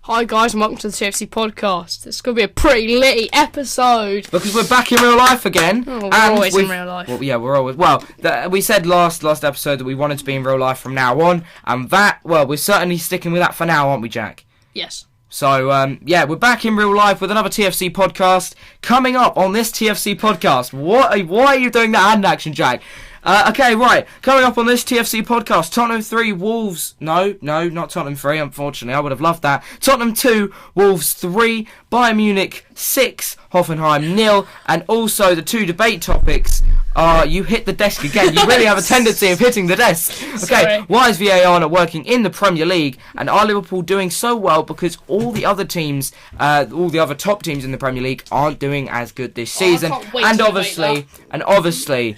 Hi guys and welcome to the TFC podcast. It's going to be a pretty litty episode. Because we're back in real life again. Oh, we're always in real life. Well, yeah, we're always... Well, we said last episode that we wanted to be in real life from now on. And we're certainly sticking with that for now, aren't we, Jack? Yes. So, we're back in real life with another TFC podcast. Coming up on this TFC podcast. Why are you doing that hand action, Jack? Okay, right. Coming up on this TFC podcast, Tottenham 3, Wolves... No, not Tottenham 3, unfortunately. I would have loved that. Tottenham 2, Wolves 3, Bayern Munich 6, Hoffenheim 0, and also the two debate topics are... You hit the desk again. You really have a tendency of hitting the desk. Okay, Sorry. why is VAR not working in the Premier League? And are Liverpool doing so well because all the other teams, all the other top teams in the Premier League aren't doing as good this season? I can't wait And to obviously...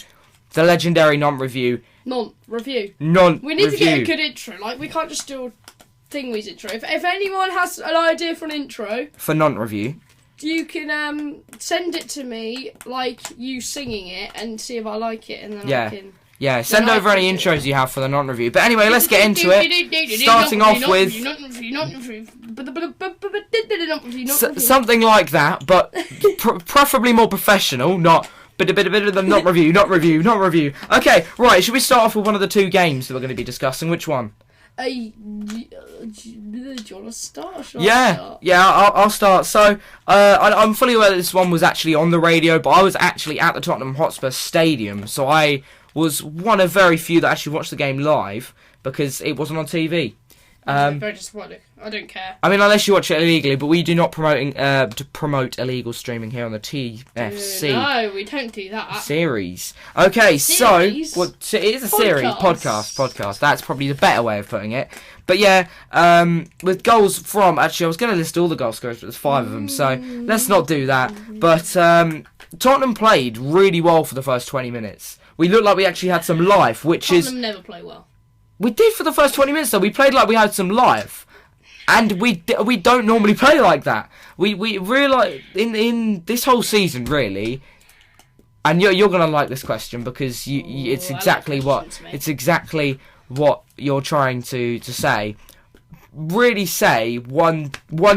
The legendary non-review. Non-review. Non-review. We need to get a good intro. Like, we can't just do a thingy's intro. If anyone has an idea for an intro... For non-review. You can send it to me, like, you singing it, and see if I like it, and then I can... Yeah, send over any intros you have for the non-review. But anyway, let's get into it. Starting off with... something like that, but preferably more professional, not... Not review. Okay, right, should we start off with one of the two games that we're going to be discussing? Which one? Do you want to start? I'll start. So, I'm fully aware that this one was actually on the radio, but I was actually at the Tottenham Hotspur Stadium, so I was one of very few that actually watched the game live, because it wasn't on TV. Very disappointing. I don't care. I mean, unless you watch it illegally, but we do not promote illegal streaming here on the TFC. No, we don't do that. Series. Okay, Series? so it is a series podcast. That's probably the better way of putting it. But yeah, with goals from actually, I was going to list all the goal scorers, but there's 5 of them, so let's not do that. But Tottenham played really well for the first 20 minutes. We looked like we actually had some life, which Tottenham never play well. We did for the first 20 minutes, though. We played like we had some life. And we don't normally play like that. We realise in this whole season, really, and you're going to like this question because it's exactly what you're trying to say. Really say one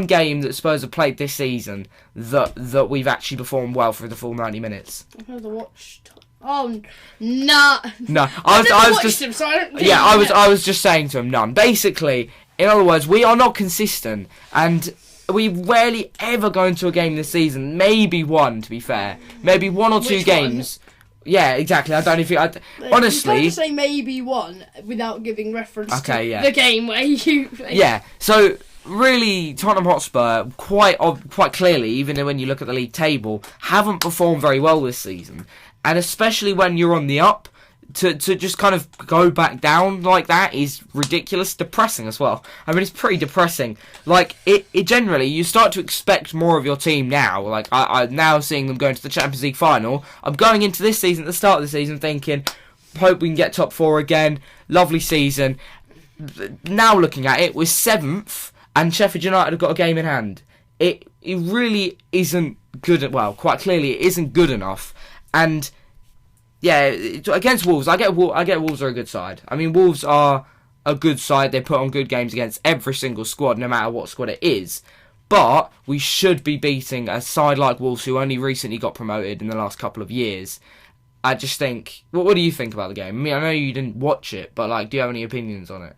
game that Spurs have played this season that we've actually performed well for the full 90 minutes. I've never watched... Oh, no. No, I was just saying to him, none. Basically, in other words, we are not consistent, and we rarely ever go into a game this season. Maybe one, to be fair. Maybe one or two games. Yeah, exactly. I don't even think... honestly... You can't say maybe one without giving reference to yeah. the game where you... Yeah, so... Really, Tottenham Hotspur, quite clearly, even when you look at the league table, haven't performed very well this season. And especially when you're on the up, to just kind of go back down like that is ridiculous, depressing as well. I mean, it's pretty depressing. Like, it generally, you start to expect more of your team now. Like, I'm now seeing them going to the Champions League final. I'm going into this season, at the start of the season, thinking, hope we can get top 4 again. Lovely season. Now looking at it, we're 7th. And Sheffield United have got a game in hand. It really isn't good. Well, quite clearly, it isn't good enough. And yeah, against Wolves, I get Wolves are a good side. I mean, Wolves are a good side. They put on good games against every single squad, no matter what squad it is. But we should be beating a side like Wolves, who only recently got promoted in the last couple of years. I just think. What do you think about the game? I mean, I know you didn't watch it, but like, do you have any opinions on it?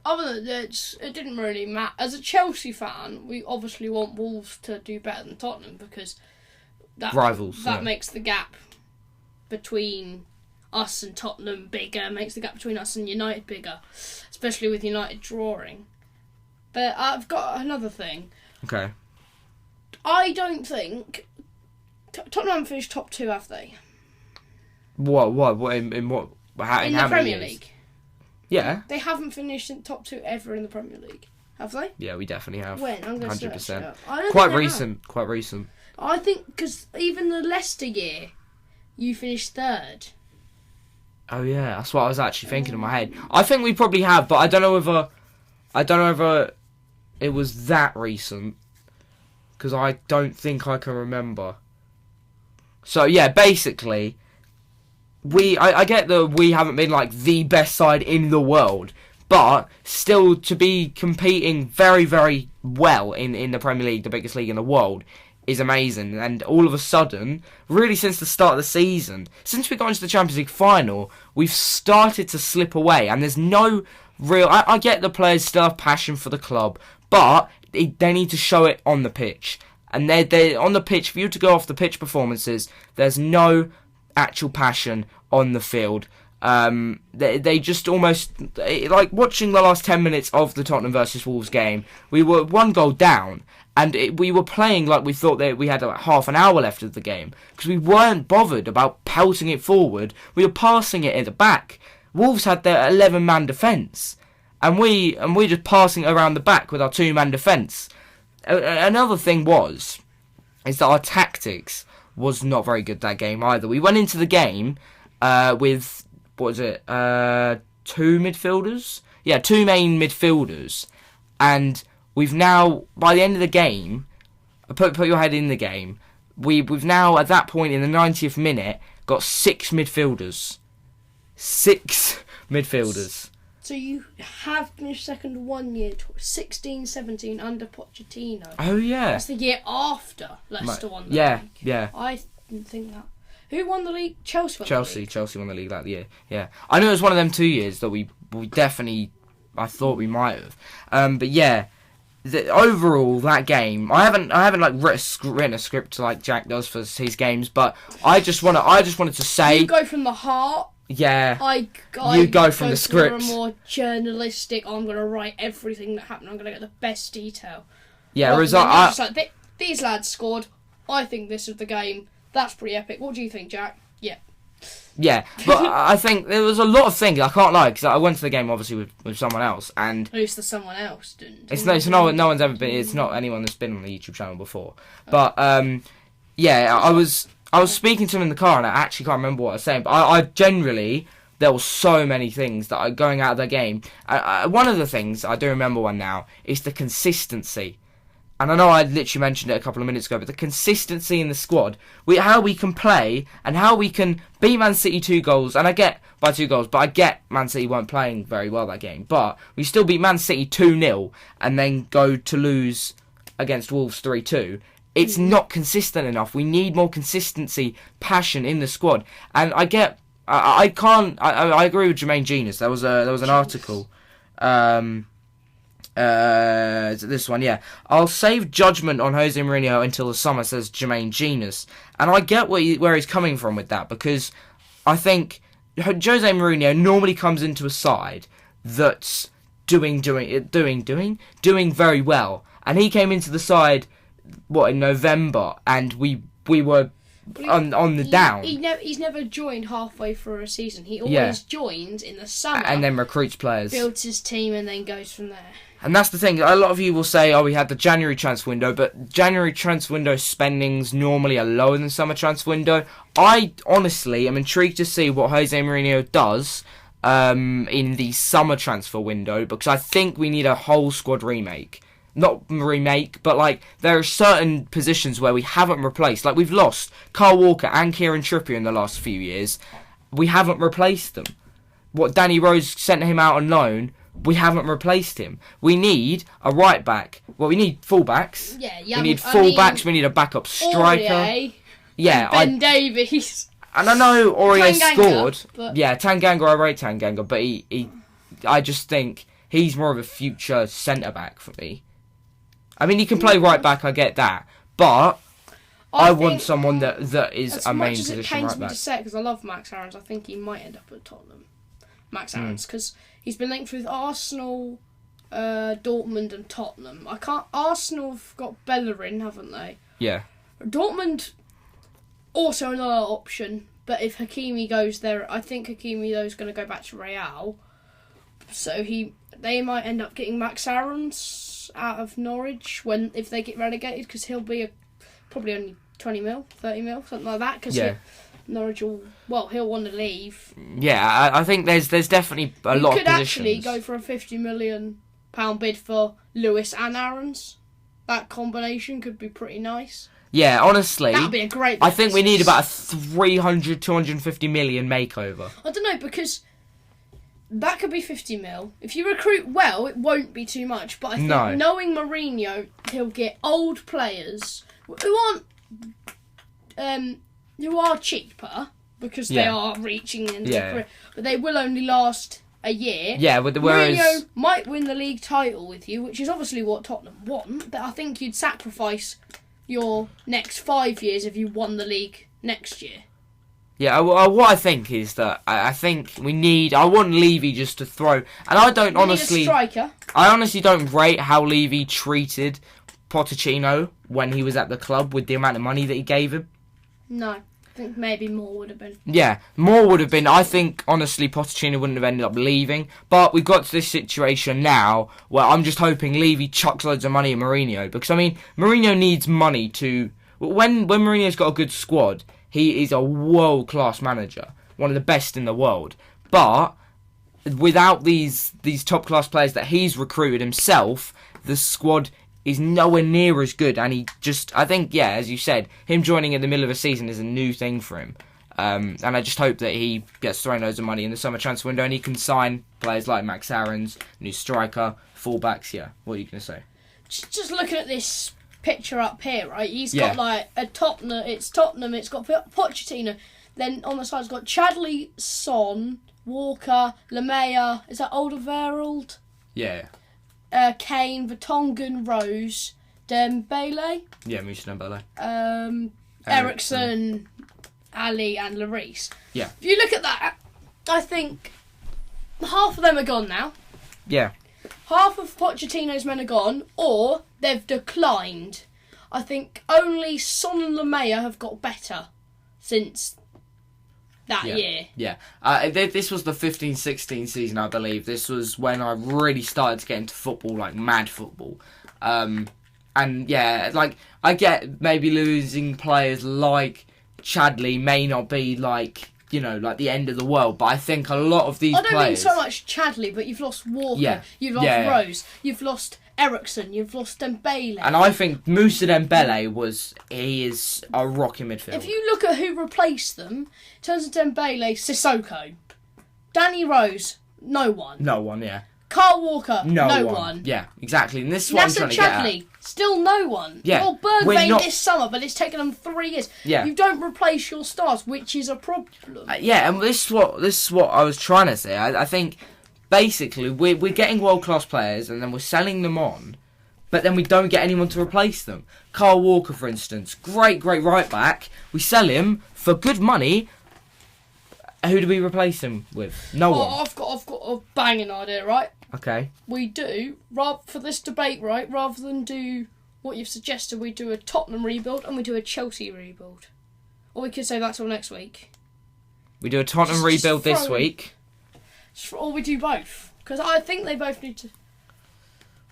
Other than that, it didn't really matter. As a Chelsea fan, we obviously want Wolves to do better than Tottenham because rivals. That makes the gap between us and Tottenham bigger, makes the gap between us and United bigger, especially with United drawing. But I've got another thing. Okay. I don't think Tottenham haven't finished top 2, have they? What in what? In the Premier League. Yeah. They haven't finished in top 2 ever in the Premier League, have they? Yeah, we definitely have. When? I'm going to 100%. Quite recent. I think because even the Leicester year, you finished 3rd. Oh yeah, that's what I was actually thinking in my head. I think we probably have, but I don't know whether it was that recent because I don't think I can remember. So yeah, basically. I get that we haven't been like the best side in the world, but still to be competing very, very well in the Premier League, the biggest league in the world, is amazing. And all of a sudden, really since the start of the season, since we got into the Champions League final, we've started to slip away. And there's no real... I get the players still have passion for the club, but they need to show it on the pitch. And they're on the pitch, for you to go off the pitch performances, there's no actual passion on the field. They just almost... Like, watching the last 10 minutes of the Tottenham versus Wolves game, we were 1 goal down. And we were playing like we thought that we had like half an hour left of the game. Because we weren't bothered about pelting it forward. We were passing it at the back. Wolves had their 11-man defence. And we're just passing it around the back with our 2-man defence. Another thing is that our tactics was not very good that game either. We went into the game with, 2 midfielders? Yeah, 2 main midfielders. And... we've now, by the end of the game, put your head in the game, we've now, at that point in the 90th minute, got 6 midfielders. 6 midfielders. So you have finished second 1 year, 16-17 under Pochettino. Oh, yeah. That's the year after Leicester won the league. Yeah. I didn't think that. Who won the league? Chelsea won the league. Chelsea won the league that year, yeah. I know it was one of them 2 years that we definitely, I thought we might have. But yeah. Overall, that game, I haven't like written a script like Jack does for his games, but I just wanted to say, you go from the heart. Yeah, you go from the script. A more journalistic. I'm gonna write everything that happened. I'm gonna get the best detail. Yeah, just like these lads scored. I think this is the game. That's pretty epic. What do you think, Jack? Yeah. Yeah, but I think there was a lot of things, I can't lie, because I went to the game obviously with someone else, and... Who's the someone else? No one's ever been, it's not anyone that's been on the YouTube channel before. But, yeah, I was speaking to him in the car, and I actually can't remember what I was saying, but I generally, there were so many things that are going out of the game. One of the things, I do remember one now, is the consistency. And I know I literally mentioned it a couple of minutes ago, but the consistency in the squad, how we can play and how we can beat Man City 2 goals, and I get by 2 goals, but I get Man City weren't playing very well that game, but we still beat Man City 2-0 and then go to lose against Wolves 3-2. It's not consistent enough. We need more consistency, passion in the squad. And I agree with Jermaine Genius. There was an article. This one, yeah. I'll save judgment on Jose Mourinho until the summer, says Jermaine Genius. And I get where he's coming from with that, because I think Jose Mourinho normally comes into a side that's doing very well. And he came into the side, in November, and we were on the down. He's never joined halfway through a season. He always joins in the summer. And then recruits players. Builds his team and then goes from there. And that's the thing, a lot of you will say, we had the January transfer window, but January transfer window spendings normally are lower than summer transfer window. I honestly am intrigued to see what Jose Mourinho does in the summer transfer window, because I think we need a whole squad remake. Not remake, but there are certain positions where we haven't replaced. We've lost Kyle Walker and Kieran Trippier in the last few years. We haven't replaced them. Danny Rose sent him out on loan. We haven't replaced him. We need a right back. Well, we need full backs. Yeah, we need full backs. We need a backup striker. Aurier, yeah, Ben Davies. And I know Aurier scored. But... Yeah, Tanganga. I rate Tanganga, but I just think he's more of a future centre back for me. I mean, he can play right back. I get that, but I want someone that is a main position right back. As much as it pains me to say, because I love Max Aarons, I think he might end up at Tottenham. Max Aarons, because he's been linked with Arsenal, Dortmund and Tottenham. Arsenal have got Bellerin, haven't they? Yeah. Dortmund, also another option, but if Hakimi goes there, I think Hakimi though is going to go back to Real. So they might end up getting Max Aarons out of Norwich if they get relegated, because he'll be probably only 20 mil, 30 mil, something like that. Because Norwich he'll want to leave. Yeah, I think there's definitely a lot of positions. You could actually go for a £50 million bid for Lewis and Aarons. That combination could be pretty nice. Yeah, honestly, that'd be a great. I think we need about a 250 million makeover. I don't know, because that could be 50 mil. If you recruit well, it won't be too much. But I think knowing Mourinho, he'll get old players who are cheaper because they are reaching the end of their career, but they will only last a year. Yeah, whereas Mourinho might win the league title with you, which is obviously what Tottenham want. But I think you'd sacrifice your next 5 years if you won the league next year. Yeah, what I think is that I think I want Levy just to throw, and I don't honestly. Need a striker. I honestly don't rate how Levy treated Pochettino when he was at the club with the amount of money that he gave him. No, I think maybe more would have been. Yeah, more would have been. I think honestly Pochettino wouldn't have ended up leaving, but we've got to this situation now where I'm just hoping Levy chucks loads of money at Mourinho, because I mean Mourinho needs money to. When Mourinho's got a good squad, he is a world-class manager, one of the best in the world. But without these top-class players that he's recruited himself, the squad is nowhere near as good. And I think, as you said, him joining in the middle of a season is a new thing for him. And I just hope that he gets thrown loads of money in the summer transfer window and he can sign players like Max Aarons, new striker, fullbacks. Yeah, what are you going to say? Just looking at this picture up here, right? He's got like a Tottenham. It's Tottenham. It's got Pochettino. Then on the side, it's got Chadley, Son, Walker, Lamea. Is that Alderweireld? Yeah. Kane, Vertonghen, Rose, Dembele. Yeah, Moussa Dembele. Ericsson, Ali, and Lloris. Yeah. If you look at that, I think half of them are gone now. Yeah. Half of Pochettino's men are gone, or they've declined. I think only Son and Lamea have got better since that year. Yeah. This was the 15-16 season, I believe. This was when I really started to get into football, like mad football. And like I get maybe losing players like Chadley may not be like, like the end of the world, but I think a lot of these players... I don't mean so much Chadley, but you've lost Walker, you've lost Rose, you've lost Ericsson, you've lost Dembele. And I think Moussa Dembele is a rock in midfield. If you look at who replaced them, in terms of Dembele, Sissoko. Danny Rose, no one. No one, yeah. Carl Walker, no one. Yeah, exactly. And this is what I'm trying to get at. Still no one. Yeah. Well, Bergwijn this summer, but it's taken them 3 years. Yeah. You don't replace your stars, which is a problem. And this is what I was trying to say. I think basically we're getting world class players and then we're selling them on, but then we don't get anyone to replace them. Carl Walker, for instance, great right back. We sell him for good money. Who do we replace him with? No one. I've got a banging idea, right? Okay. We do, for this debate, right, rather than do what you've suggested, we do a Tottenham rebuild and we do a Chelsea rebuild. Or we could say that till next week. We do a Tottenham rebuild this week. Or we do both. Because I think they both need to...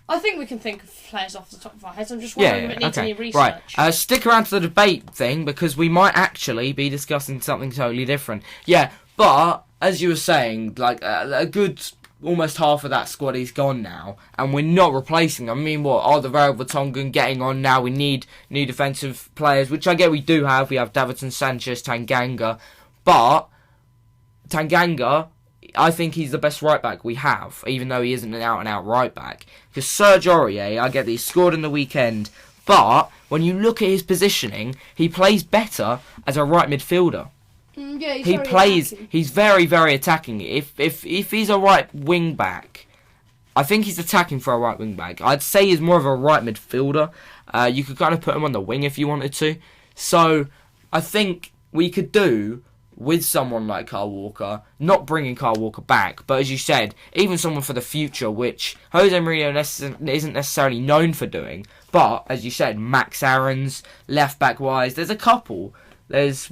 I think we can think of players off the top of our heads. I'm just wondering if it needs any research. Right. Stick around to the debate thing because we might actually be discussing something totally different. Yeah, but as you were saying, like a good... almost half of that squad is gone now, and we're not replacing them. I mean, Alderweireld, Vertonghen getting on now. We need new defensive players, which I get we do have. We have Davinson Sanchez, Tanganga, but Tanganga, I think he's the best right back we have, even though he isn't an out-and-out right back. Because Serge Aurier, I get that he scored in the weekend, but when you look at his positioning, he plays better as a right midfielder. Yeah, he's very, very attacking. If he's a right wing back, I think he's attacking for a right wing back. I'd say he's more of a right midfielder. You could kind of put him on the wing if you wanted to. So I think we could do with someone like Carl Walker, not bringing Carl Walker back, but as you said, even someone for the future, which Jose Mourinho isn't necessarily known for doing. But as you said, Max Aarons, left back wise, there's a couple. There's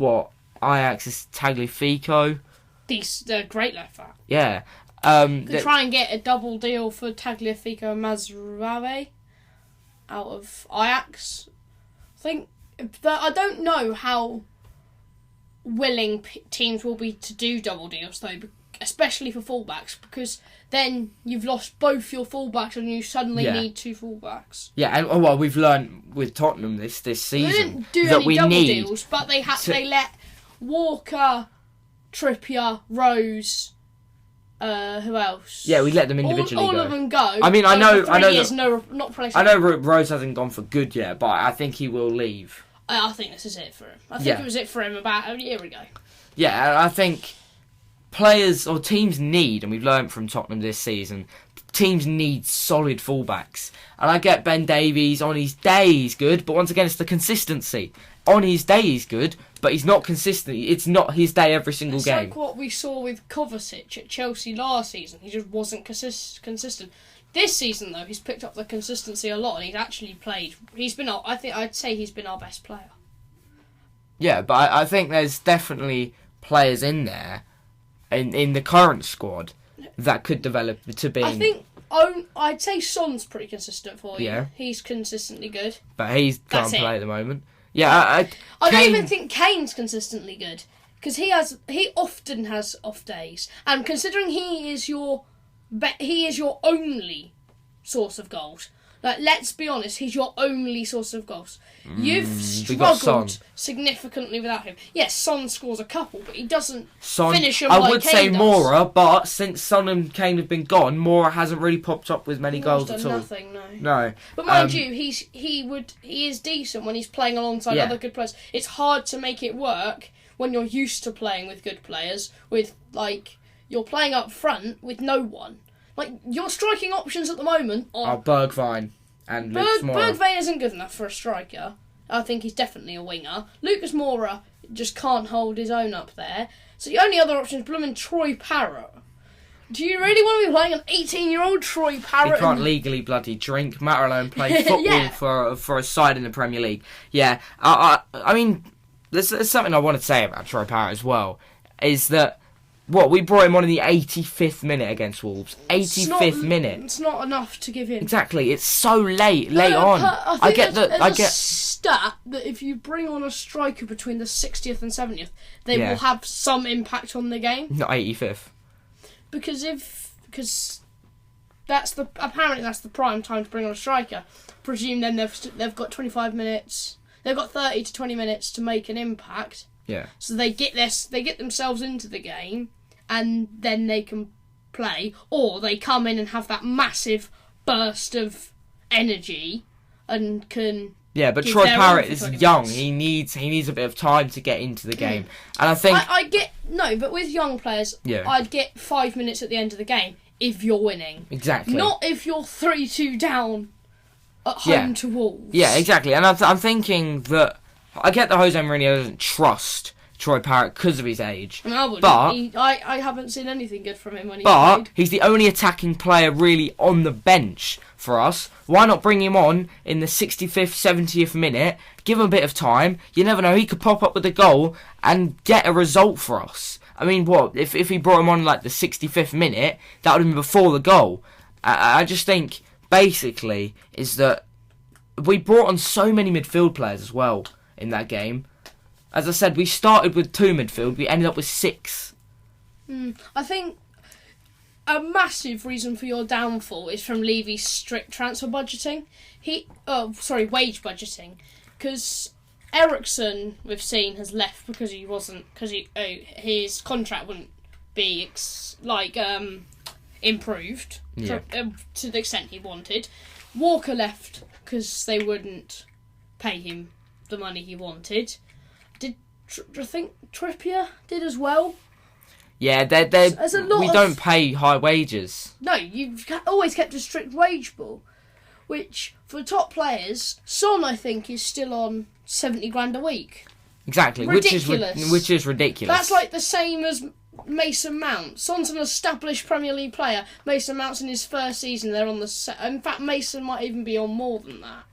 Ajax's Tagliafico. They're great left back. Yeah. Could try and get a double deal for Tagliafico and Mazraoui out of Ajax. I don't know how willing teams will be to do double deals though, especially for fullbacks, because then you've lost both your fullbacks and you suddenly need 2 fullbacks. Yeah, and we've learned with Tottenham this season they didn't do that any we double need deals, but they let Walker, Trippier, Rose, Who else? Yeah, we let them individually all go. of them go. I mean, I know not I know Rose hasn't gone for good yet, but I think he will leave. I think this is it for him. I think it was it for him about a year ago. Yeah, I think players or teams need, and we've learned from Tottenham this season, teams need solid fullbacks. And I get Ben Davies on his day he's good, but once again it's the consistency. On his day he's good, but he's not consistent. It's not his day every single game. It's like what we saw with Kovacic at Chelsea last season. He just wasn't consistent. This season though, he's picked up the consistency a lot, and he's actually played. I'd say he's been our best player. Yeah, but I think there's definitely players in there, in the current squad, that could develop to being... I think I'd say Son's pretty consistent for you. Yeah. He's consistently good. But he can't play at the moment. Yeah, I don't even think Kane's consistently good, because he often has off days, and considering he is your only source of goals. Like, let's be honest, he's your only source of goals. You've struggled significantly without him. Yes, Son scores a couple, but he doesn't finish them like Kane does. I would say Moura, but since Son and Kane have been gone, Moura hasn't really popped up with many goals at all. Nothing, no. No. But mind you, he is decent when he's playing alongside other good players. It's hard to make it work when you're used to playing with good players, you're playing up front with no one. Like, your striking options at the moment are... Bergwijn and Lucas Moura. Bergwijn isn't good enough for a striker. I think he's definitely a winger. Lucas Moura just can't hold his own up there. So the only other option is blooming Troy Parrott. Do you really want to be playing an 18-year-old Troy Parrott? He can't legally bloody drink, let alone play football for a side in the Premier League. Yeah, I mean, there's something I want to say about Troy Parrott as well, is that... we brought him on in the 85th minute against Wolves. 85th minute. It's not enough to give him. Exactly. It's so late on. I get a stat that if you bring on a striker between the 60th and 70th, they will have some impact on the game. Not 85th. Because apparently that's the prime time to bring on a striker. Presume then they've got 25 minutes. They've got 30 to 20 minutes to make an impact. Yeah. So they get themselves into the game, and then they can play, or they come in and have that massive burst of energy and can. Yeah, but Troy Parrott is young. He needs a bit of time to get into the game, and I think but with young players, I'd get 5 minutes at the end of the game if you're winning. Exactly. Not if you're 3-2 down at home to Wolves. Yeah, exactly. And I'm thinking that. I get that Jose Mourinho doesn't trust Troy Parrott because of his age. I wouldn't. But I haven't seen anything good from him when he's played. But he's the only attacking player really on the bench for us. Why not bring him on in the 65th, 70th minute, give him a bit of time? You never know, he could pop up with a goal and get a result for us. I mean, if he brought him on like the 65th minute, that would have been before the goal. I just think, basically, is that we brought on so many midfield players as well in that game. As I said, we started with 2 midfield, we ended up with 6. I think a massive reason for your downfall is from Levy's strict transfer budgeting. Wage budgeting. Because Ericsson, we've seen, has left because his contract wouldn't be improved to the extent he wanted. Walker left because they wouldn't pay him the money he wanted. I think Trippier did as well. Yeah, we don't pay high wages. No, you've always kept a strict wage bill, which for top players, Son I think is still on 70 grand a week. Exactly, ridiculous. which is ridiculous. That's like the same as Mason Mount. Son's an established Premier League player. Mason Mount's in his first season. They're on the in fact, Mason might even be on more than that.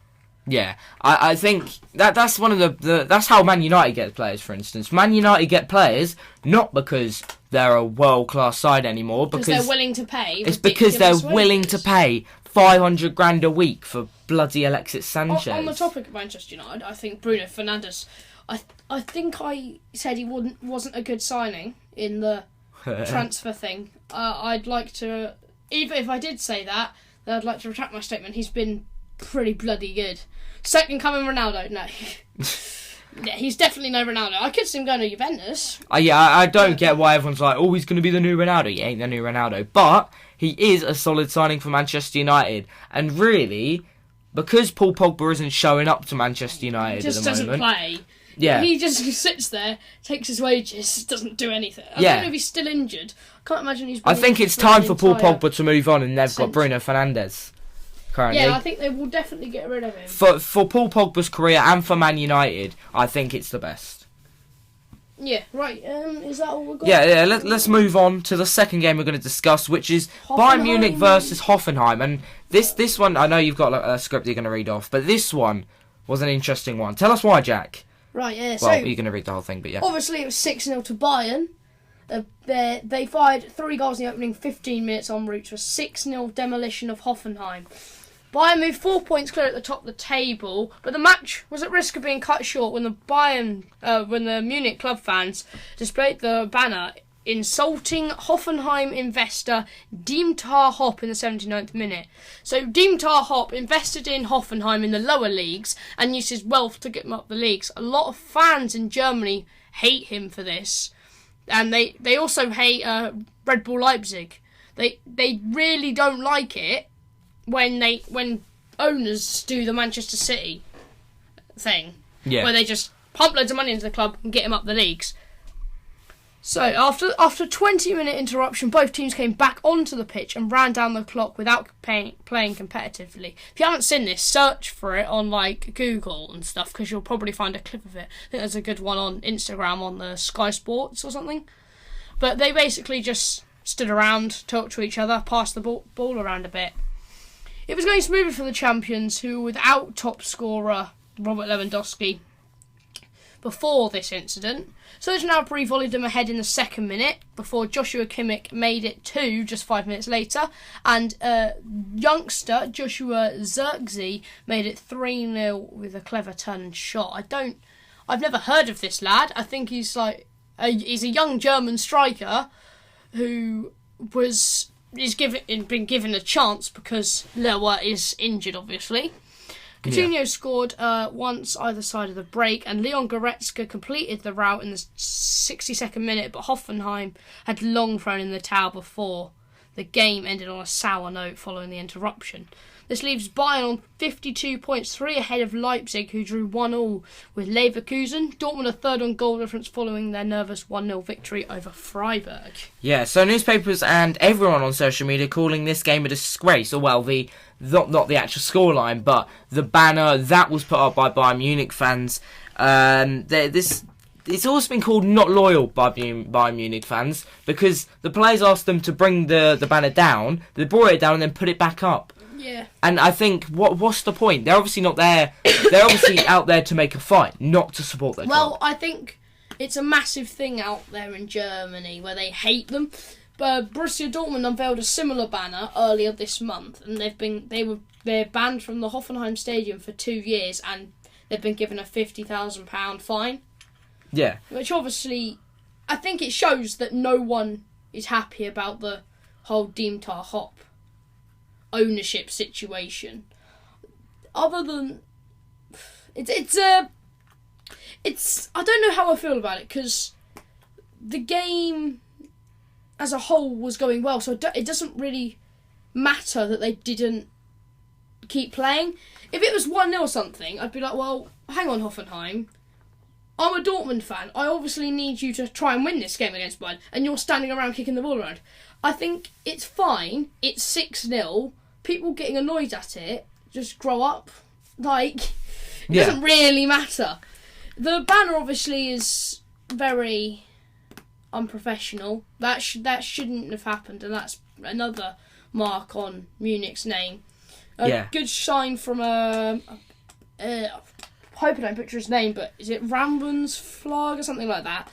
Yeah, I think that's one of that's how Man United get players, for instance. Man United get players not because they're a world-class side anymore, because they're willing to pay. It's because they're willing to pay 500 grand a week for bloody Alexis Sanchez. On the topic of Manchester United, I think Bruno Fernandes, I think I said he wasn't a good signing in the transfer thing. I'd like to, even if I did say that, then I'd like to retract my statement. He's been pretty bloody good. Second coming Ronaldo, no. Yeah, he's definitely no Ronaldo. I could see him going to Juventus. I don't get why everyone's like, oh, he's going to be the new Ronaldo. He ain't the new Ronaldo. But he is a solid signing for Manchester United. And really, because Paul Pogba isn't showing up to Manchester United at the moment... Just doesn't play. Yeah. He just sits there, takes his wages, doesn't do anything. I don't know if he's still injured. I can't imagine he's been I think it's time for Paul Pogba to move on, and they've got Bruno Fernandes currently. Yeah, I think they will definitely get rid of him. For Paul Pogba's career and for Man United, I think it's the best. Yeah, right. Is that all we've got? Yeah. Let's move on to the second game we're going to discuss, which is Bayern Munich versus Hoffenheim. And this one, I know you've got a script you're going to read off, but this one was an interesting one. Tell us why, Jack. Right, yeah. Well, you're going to read the whole thing, but yeah. Obviously, it was 6-0 to Bayern. They fired 3 goals in the opening 15 minutes en route to a 6-0 demolition of Hoffenheim. Bayern moved 4 points clear at the top of the table, but the match was at risk of being cut short when the Munich club fans displayed the banner insulting Hoffenheim investor Dieter Hopp in the 79th minute. So Dieter Hopp invested in Hoffenheim in the lower leagues and used his wealth to get them up the leagues. A lot of fans in Germany hate him for this, and they also hate Red Bull Leipzig. They really don't like it when owners do the Manchester City thing, where they just pump loads of money into the club and get him up the leagues. So, after a 20-minute interruption, both teams came back onto the pitch and ran down the clock without playing competitively. If you haven't seen this, search for it on Google and stuff, because you'll probably find a clip of it. I think there's a good one on Instagram on the Sky Sports or something. But they basically just stood around, talked to each other, passed the ball around a bit. It was going smoothly for the champions, who were without top scorer Robert Lewandowski before this incident. Serge Gnabry volleyed them ahead in the second minute before Joshua Kimmich made it 2 just 5 minutes later, and youngster Joshua Zirkzee made it 3-0 with a clever turn and shot. I've never heard of this lad. I think he's he's a young German striker who been given a chance because Lewa is injured, obviously. Coutinho scored once either side of the break, and Leon Goretzka completed the rout in the 62nd minute, but Hoffenheim had long thrown in the towel before the game ended on a sour note following the interruption. This leaves Bayern on 52 points, 3 ahead of Leipzig, who drew 1-1 with Leverkusen. Dortmund a third on goal difference following their nervous 1-0 victory over Freiburg. Yeah, so newspapers and everyone on social media calling this game a disgrace. Or, well, not the actual scoreline, but the banner that was put up by Bayern Munich fans. It's also been called not loyal by Bayern Munich fans, because the players asked them to bring the banner down, they brought it down and then put it back up. Yeah. And I think, what's the point? They're obviously not there. They're obviously out there to make a fight, not to support their club. Well, I think it's a massive thing out there in Germany where they hate them. But Borussia Dortmund unveiled a similar banner earlier this month, and they're banned from the Hoffenheim Stadium for 2 years, and they've been given a £50,000 fine. Yeah. Which obviously, I think it shows that no one is happy about the whole Dieter Hopp ownership situation. Other than it's I don't know how I feel about it, because the game as a whole was going well, so it doesn't really matter that they didn't keep playing. If it was 1-0 or something, I'd be like, well, hang on, Hoffenheim, I'm a Dortmund fan. I obviously need you to try and win this game against Bayern, and you're standing around kicking the ball around. I think it's fine. It's 6-0. People getting annoyed at it, just grow up. It doesn't really matter. The banner obviously is very unprofessional. That shouldn't have happened, and that's another mark on Munich's name. Good sign from I hope I don't butcher his name, but is it Ravensflag or something like that?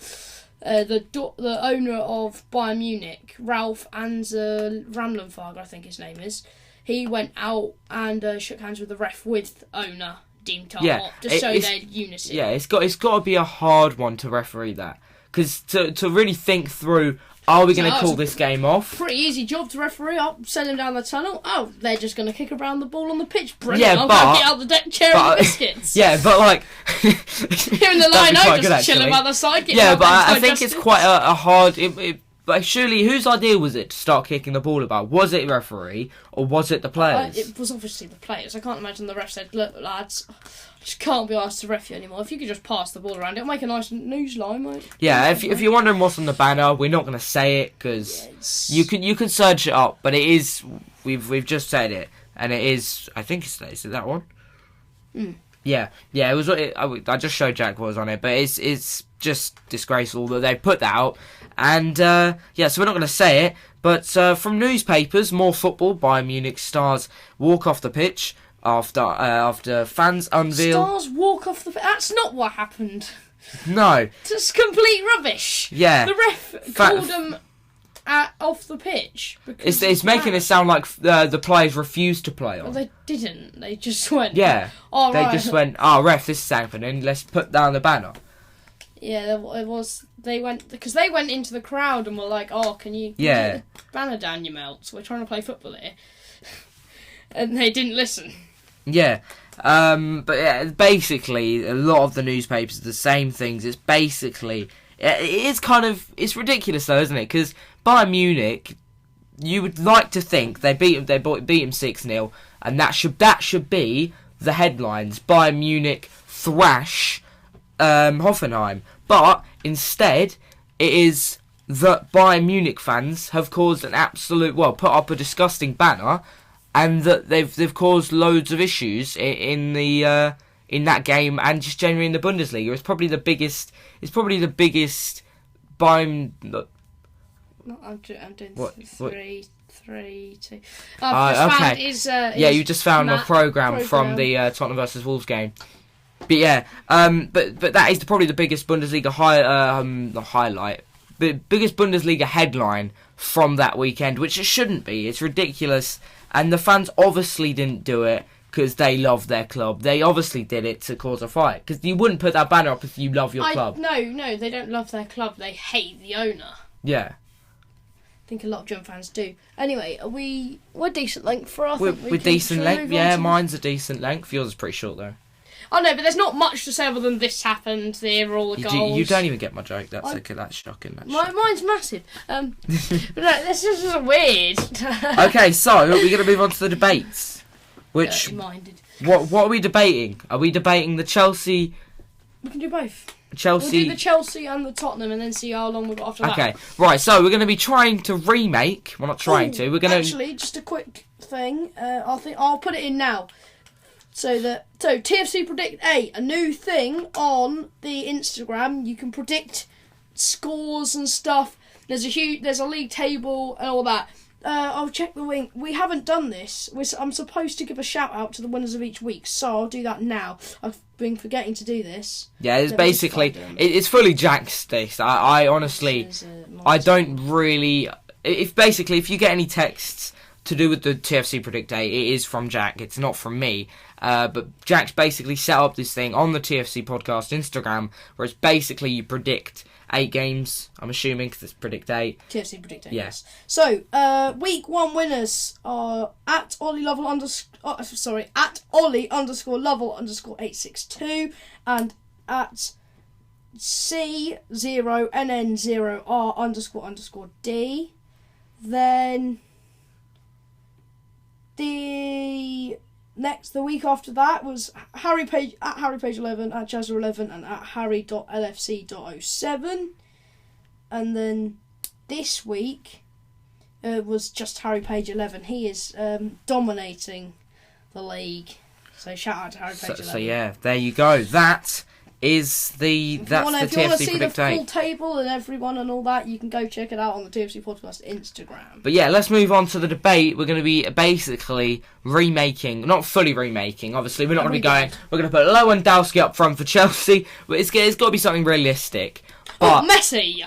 The owner of Bayern Munich, Ralf Anzer Ramlenfag, I think his name is. He went out and shook hands with the ref with owner Dieter Hopp to show their unity. Yeah, it's got to be a hard one to referee that, because to really think through, are we going to call this game off? Pretty easy job to referee. I'll send them down the tunnel. Oh, they're just going to kick around the ball on the pitch. Brilliant. I'll go get out the deck chair and the biscuits. Yeah, but Here in the line, I just chill about the side. Yeah, but I think it's quite a hard. But surely, whose idea was it to start kicking the ball about? Was it the referee or was it the players? It was obviously the players. I can't imagine the ref said, "Look, lads, I just can't be asked to ref you anymore. If you could just pass the ball around, it'll make a nice news line, mate." Yeah, if you're wondering what's on the banner, we're not going to say it because you can search it up. But it is we've just said it, and it is. I think is it that one? Yeah. It was. I just showed Jack what was on it, but it's just disgraceful that they put that out. And, so we're not going to say it, but from newspapers, more football. Bayern Munich stars walk off the pitch after fans unveil... Stars walk off the pitch? That's not what happened. No. Just complete rubbish. Yeah. The ref called them off the pitch. It's making it sound like the players refused to play on. Well, they didn't. They just went... Yeah. Oh, they right. just went, ref, this is happening, let's put down the banner. Yeah, it was. They went into the crowd and were like, "Oh, can you get the banner down, you melts? We're trying to play football here," and they didn't listen. Yeah, but yeah, basically, a lot of the newspapers are the same things. It's basically, it's ridiculous though, isn't it? Because Bayern Munich, you would like to think they beat him 6-0, and that should be the headlines. Bayern Munich thrash Hoffenheim, but instead it is that Bayern Munich fans have caused an absolute put up a disgusting banner, and that they've caused loads of issues in that game and just generally in the Bundesliga. It's probably the biggest Bayern. No, I'm doing what? 3, 2. Okay. You just found my program from the Tottenham versus Wolves game. But yeah, but that is probably the biggest Bundesliga highlight, the biggest Bundesliga headline from that weekend, which it shouldn't be. It's ridiculous, and the fans obviously didn't do it because they love their club. They obviously did it to cause a fight, because you wouldn't put that banner up if you love your club. No, they don't love their club. They hate the owner. Yeah. I think a lot of German fans do. Anyway, we're decent length for our... We're decent length, yeah. Mine's a decent length. Yours is pretty short though. Oh no, but there's not much to say other than this happened. There are all the goals. You don't even get my joke. That's okay. That's shocking. Mine's massive. But no, this is just weird. Okay, so we're going to move on to the debates. Which Dirty-minded. What are we debating? Are we debating the Chelsea? We can do both. We'll do the Chelsea and the Tottenham, and then see how long we've got after that. Okay, right. So we're going to be trying to remake. We're not trying to. We're going to actually just a quick thing. I'll put it in now. So TFC Predict 8, a new thing on the Instagram. You can predict scores and stuff. There's a league table and all that. I'll check the link. We haven't done this. I'm supposed to give a shout out to the winners of each week, so I'll do that now. I've been forgetting to do this. Yeah, it's basically it's fully Jack's this. I honestly I don't really. If you get any texts to do with the TFC Predict 8, it is from Jack. It's not from me. But Jack's basically set up this thing on the TFC Podcast Instagram, where it's basically you predict 8 games, I'm assuming, because it's Predict 8. TFC Predict 8, yes. So, week 1 winners are at Ollie Lovell at Ollie _Lovell _862 and at C0NN0R __D. Then the week after that was Harry Page at Harry Page 11 at Jazzer 11 and at Harry.LFC.07, and then this week was just Harry Page 11. He is dominating the league. So shout out to Harry Page 11. So yeah, there you go. That's the TFC Predict 8. If you want to see the full table and everyone and all that, you can go check it out on the TFC Podcast Instagram. But yeah, let's move on to the debate. We're going to be basically remaking, not fully remaking, obviously. We're not going to be going, we're going to put Lewandowski up front for Chelsea. But it's got to be something realistic. But Messi!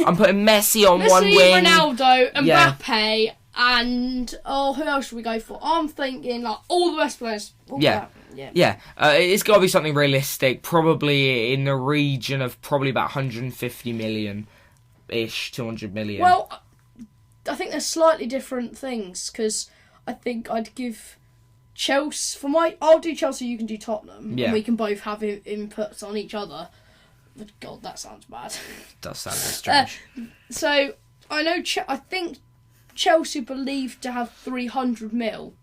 I'm putting Messi on one wing. Messi, Ronaldo, Mbappe, and who else should we go for? I'm thinking like all the best players. It's got to be something realistic, probably in the region of probably about 150 million-ish, 200 million. Well, I think they're slightly different things, because I think I'd give Chelsea. I'll do Chelsea. You can do Tottenham. Yeah. And we can both have inputs on each other. But God, that sounds bad. Does sound a bit strange. So I know. I think Chelsea believed to have 300 mil.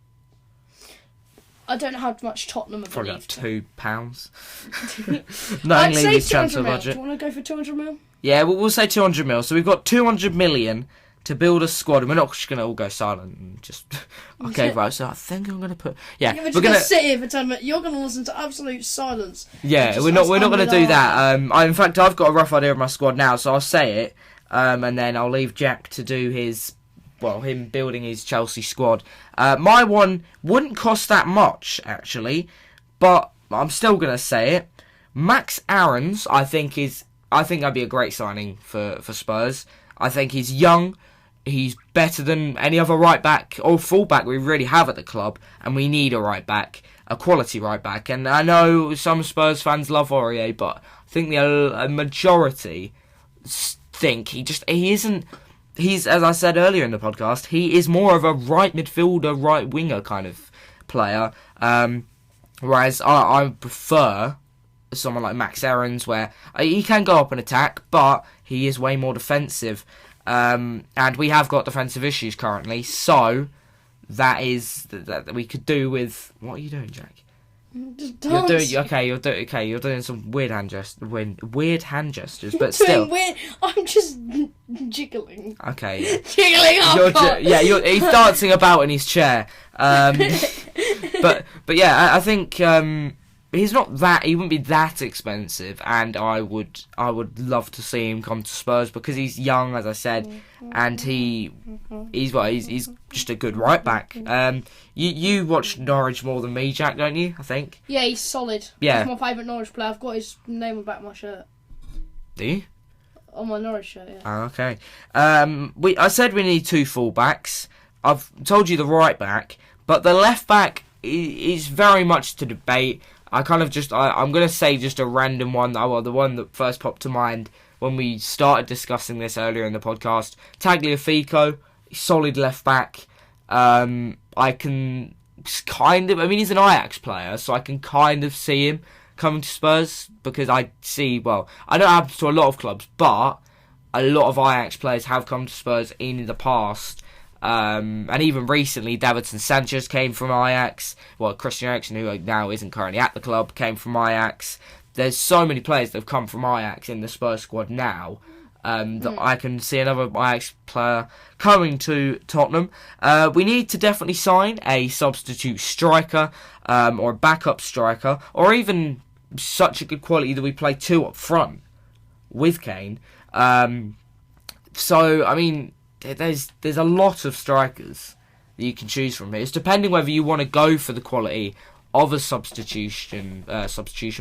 I don't know how much Tottenham are Probably like believed. £2. I'd Knowingly say his 200 transfer mil. budget. Do you want to go for 200 mil? Yeah, we'll say 200 mil. So we've got 200 million to build a squad, and we're not just going to all go silent and just... Okay, right, so I think I'm going to put... Yeah, We're we're just going going to sit here for 10 minutes. You're going to listen to absolute silence. Yeah, we're not going to do that. In fact, I've got a rough idea of my squad now, so I'll say it, and then I'll leave Jack to do him building his Chelsea squad. My one wouldn't cost that much, actually, but I'm still going to say it. Max Aarons, I think that'd be a great signing for Spurs. I think he's young. He's better than any other right back or full back we really have at the club, and we need a right back, a quality right back. And I know some Spurs fans love Aurier, but I think the majority think he isn't. He's, as I said earlier in the podcast, he is more of a right midfielder, right winger kind of player. Whereas I prefer someone like Max Aarons, where he can go up and attack, but he is way more defensive. And we have got defensive issues currently, so that we could do with... What are you doing, Jack? Just You're doing some weird hand gestures, but still. I'm just jiggling. Okay. Yeah. Jiggling up. He's dancing about in his chair. But yeah, I think he's not that. He wouldn't be that expensive, and I would love to see him come to Spurs because he's young, as I said, and he's just a good right back. You watch Norwich more than me, Jack, don't you? I think. Yeah, he's solid. Yeah. He's my favourite Norwich player. I've got his name on the back of my shirt. Do you? On my Norwich shirt, yeah. Oh, okay. I said we need two full-backs. I've told you the right back, but the left back is very much to debate. I'm going to say just a random one, the one that first popped to mind when we started discussing this earlier in the podcast. Tagliafico, solid left back. I can he's an Ajax player, so I can kind of see him coming to Spurs because I know it happens to a lot of clubs, but a lot of Ajax players have come to Spurs in the past. And even recently, Davinson Sanchez came from Ajax. Well, Christian Eriksen, who now isn't currently at the club, came from Ajax. There's so many players that have come from Ajax in the Spurs squad now that I can see another Ajax player coming to Tottenham. We need to definitely sign a substitute striker or a backup striker, or even such a good quality that we play two up front with Kane. There's a lot of strikers that you can choose from here. It's depending whether you want to go for the quality of a substitution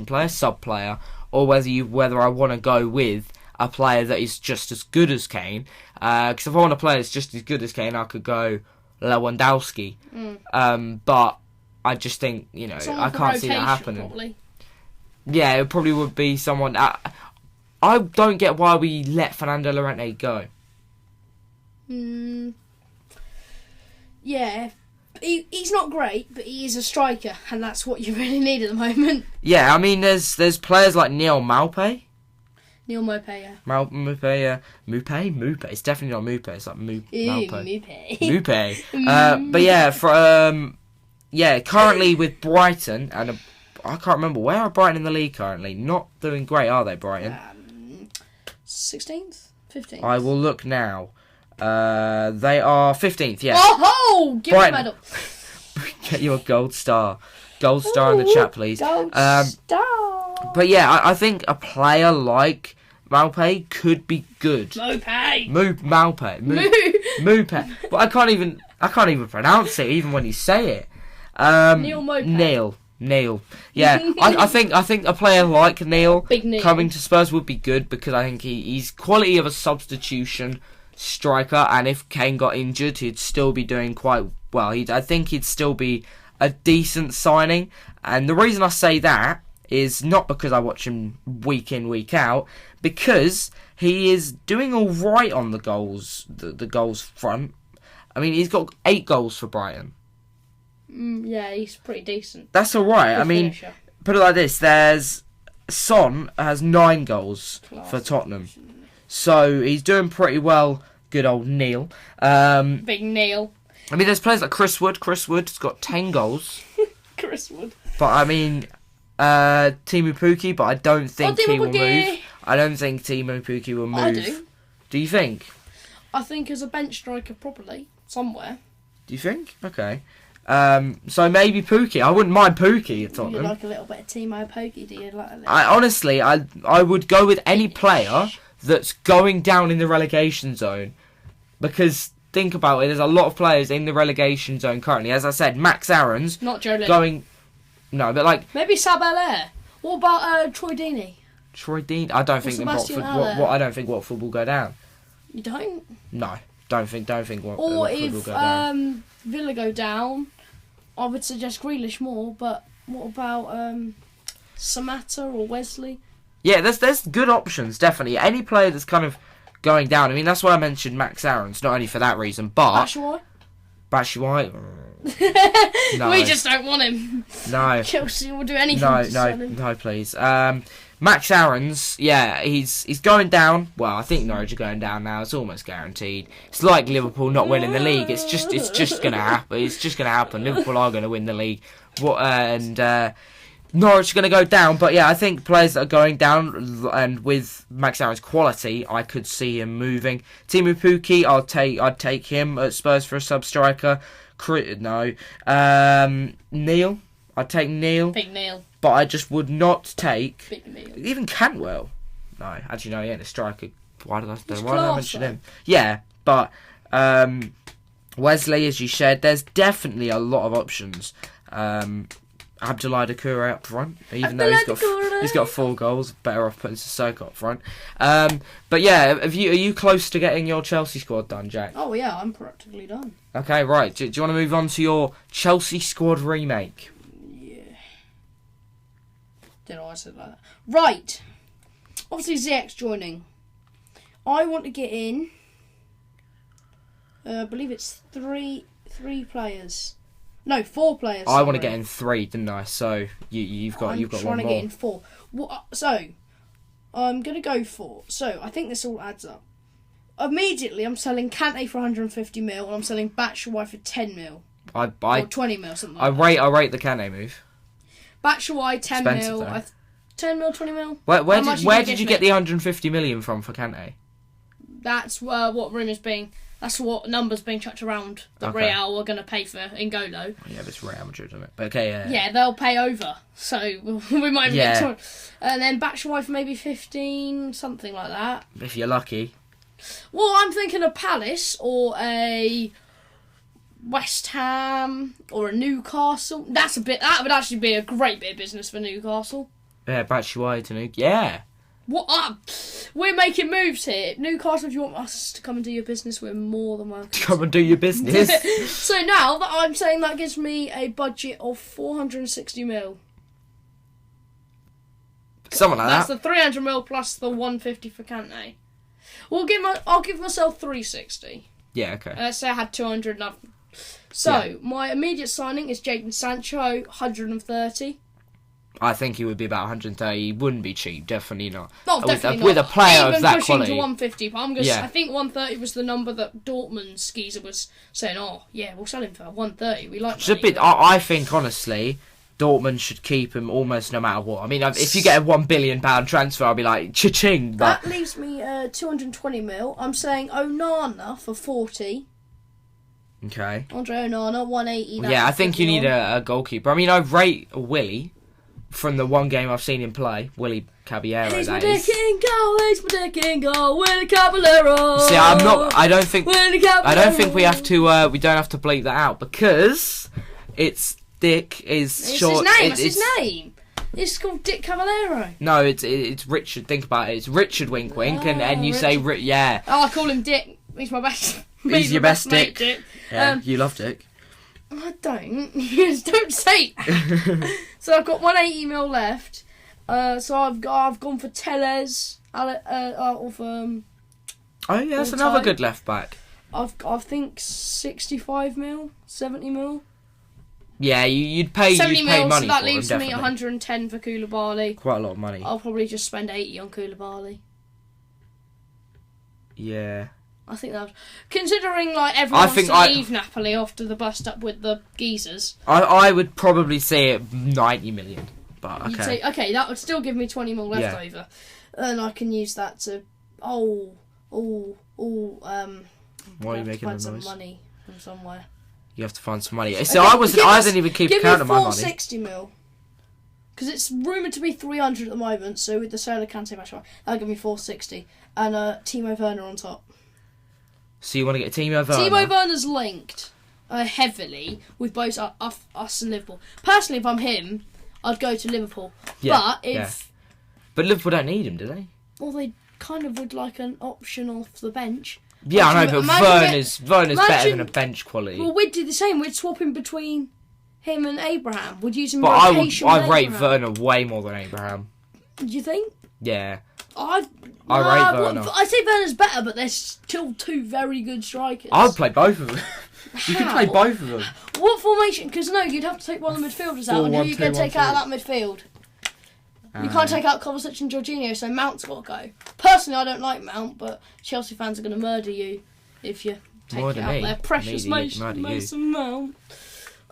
player, sub player, or whether I want to go with a player that is just as good as Kane. Because if I want a player that's just as good as Kane, I could go Lewandowski. But I just think I can't see that happening. Probably. Yeah, it probably would be someone. I don't get why we let Fernando Llorente go. Yeah, he's not great, but he is a striker, and that's what you really need at the moment. Yeah, I mean, there's players like Neil Maupay. Neil Maupay, yeah. Maupay, yeah. Maupay. It's definitely not Maupay. It's like Maupay. Maupay. But yeah, currently with Brighton, and I can't remember where are Brighton in the league currently. Not doing great, are they, Brighton? 16th, 15th. I will look now. They are 15th. Yeah. Oh, give me a medal. Get you a gold star. Gold star in the chat, please. Gold star. But yeah, I think a player like Maupay could be good. Maupay. Maupay. But I can't even pronounce it even when you say it. Neil Maupay. Neil. Yeah, I think a player like Neil coming to Spurs would be good because I think he's quality of a substitution striker, and if Kane got injured, he'd still be doing quite well. I think he'd still be a decent signing, and the reason I say that is not because I watch him week in, week out, because he is doing all right on the goals front. I mean, he's got 8 goals for Brighton. Yeah, he's pretty decent. That's all right. Good I mean, finisher. put it like this: Son has 9 goals Class. for Tottenham, so he's doing pretty well. Good old Neil. Big Neil. I mean, there's players like Chris Wood. Chris Wood's got 10 goals. Chris Wood. But I mean, Timu Pukki, but I don't think he will Pukki. move. I don't think Timu Pukki will move. I do. Do you think? I think as a bench striker, probably somewhere. Do you think? Okay. So maybe Pukki. I wouldn't mind Pukki at You Tottenham. like a little bit of Timo Pukki, do you? Like a little... I would go with any player that's going down in the relegation zone, because think about it. There's a lot of players in the relegation zone currently. As I said, Max Aaron's Not Joe Lynn. going. No, but like Maybe Sab Belair. What about Troy Deeney? Troy Dean. I don't think Sebastian Watford. Haller. I don't think Watford will go down. You don't? No, don't think Watford Or will if go down. Villa go down, I would suggest Grealish more. But what about Samatta or Wesley? Yeah, there's good options, definitely. Any player that's kind of going down. I mean, that's why I mentioned Max Aaron's, not only for that reason, but Batshuayi? Batshuayi. No. We just don't want him. No. Chelsea will do anything to sell him. No, please. Max Aaron's, yeah, he's going down. Well, I think Norwich are going down now. It's almost guaranteed. It's like Liverpool not winning the league. It's just gonna happen. It's just gonna happen. Liverpool are gonna win the league. Norwich are going to go down, but yeah, I think players that are going down, and with Max Aaron's quality, I could see him moving. Timu Pukki, I'd take him at Spurs for a sub-striker. Neil, I'd take Neil. Big Neil. But I just would not take... Big Neil. Even Cantwell. No, actually no, he ain't a striker. Why did I mention though. him? Yeah, but Wesley, as you said, there's definitely a lot of options. Abdoulaye Doucouré up front, even though he's got 4 goals. Better off putting Sissoko up front. But yeah, are you close to getting your Chelsea squad done, Jack? Oh yeah, I'm practically done. Okay, right. Do you want to move on to your Chelsea squad remake? Yeah. Did I say like that? Right. Obviously, Ziyech's joining. I want to get in. I believe it's three players. No, 4 players. I want to get in 3, didn't I? So you've got one more. I'm trying to get in 4. So I'm gonna go 4. So I think this all adds up. Immediately, I'm selling Kante for 150 mil, and I'm selling Batshuayi for 10 mil. or 20 mil, something like that. I rate the Kane move. Batshuayi 10 Expensive, mil. though. 10 mil, 20 mil. Where did you get the 150 million from for Kante? That's what rumours being. That's what numbers being chucked around that Okay. Real are going to pay for N'Golo. Yeah, but it's Real Madrid, isn't it? But okay, yeah. Yeah, they'll pay over. So we might even Yeah. get 200. And then Batshuayi for maybe 15, something like that. If you're lucky. Well, I'm thinking a Palace or a West Ham or a Newcastle. That would actually be a great bit of business for Newcastle. Yeah, Batshuayi to Nuke. Yeah. What up? We're making moves here. Newcastle, if you want us to come and do your business, we're more than welcome. Come and do your business. So now that I'm saying that gives me a budget of 460 mil. Something like That's that. the 300 mil plus the 150 for Kante. I'll give myself 360. Yeah, okay. Let's say I had 200 and my immediate signing is Jadon Sancho, 130. I think he would be about 130. He wouldn't be cheap, definitely not. No, definitely With a not. player Even of that pushing quality. to 150, but Yeah. I think 130 was the number that Dortmund skeezer was saying. Oh, yeah, we'll sell him for 130. We like. It's a bit. I think honestly, Dortmund should keep him almost no matter what. I mean, if you get a £1 billion transfer, I'll be like cha-ching. But that leaves me 220 mil. I'm saying Onana for 40. okay. Andre Onana 180. Yeah, I think you need a goalkeeper. I mean, I rate Willie from the one game I've seen him play. Willie Caballero. He's my that is. dick in goal. He's my dick in goal. Willie Caballero. See, I'm not. I don't think. Willie Caballero. I don't think we have to. We don't have to bleep that out because it's Dick is It's short. his name. It's his name. It's called Dick Caballero. No, it's Richard. Think about it. It's Richard Wink Wink, and you say yeah. Oh, I call him Dick. He's my best. He's your best mate, Dick. Yeah, you love Dick. I don't. Just don't say that. So I've got 180 mil left. So I've gone for Tellez. Oh yeah, that's all another time. good left back. I think 65 mil, 70 mil. Yeah, you'd pay 70 you'd pay mil, money so that for him, leaves me definitely. 110 for Koulibaly. Quite a lot of money. I'll probably just spend 80 on Koulibaly. Yeah. I think that would... Considering, like, everyone wants to leave Napoli after the bust-up with the geezers. I would probably say it 90 million. But, okay. You'd say, okay, that would still give me 20 mil left over. And I can use that to... Why are you making find a some noise? money from somewhere. You have to find some money. So I didn't even keep count of my money. Give me 460 mil. Because it's rumoured to be 300 at the moment, so with the sale of Kante match, that'll give me 460. And Timo Werner on top. So you want to get Timo Werner? Timo Werner's linked heavily with both us and Liverpool. Personally, if I'm him, I'd go to Liverpool. Yeah, but But Liverpool don't need him, do they? Well, they kind of would like an option off the bench. Yeah, I know, but Werner's better than a bench quality. Well, we'd do the same. We'd swap him between him and Abraham. We'd use him But rotation. I rate Werner way more than Abraham. Do you think? Yeah. I rate Werner. I say Werner's better, but they're still two very good strikers. I'd play both of them. You can play both of them. What formation? Because no, you'd have to take one of the midfielders out. And who are you going to take out of that midfield? You can't take out Kovacic and Jorginho, so Mount's got to go. Personally, I don't like Mount, but Chelsea fans are going to murder you if you take it out there. Precious Mason Mount.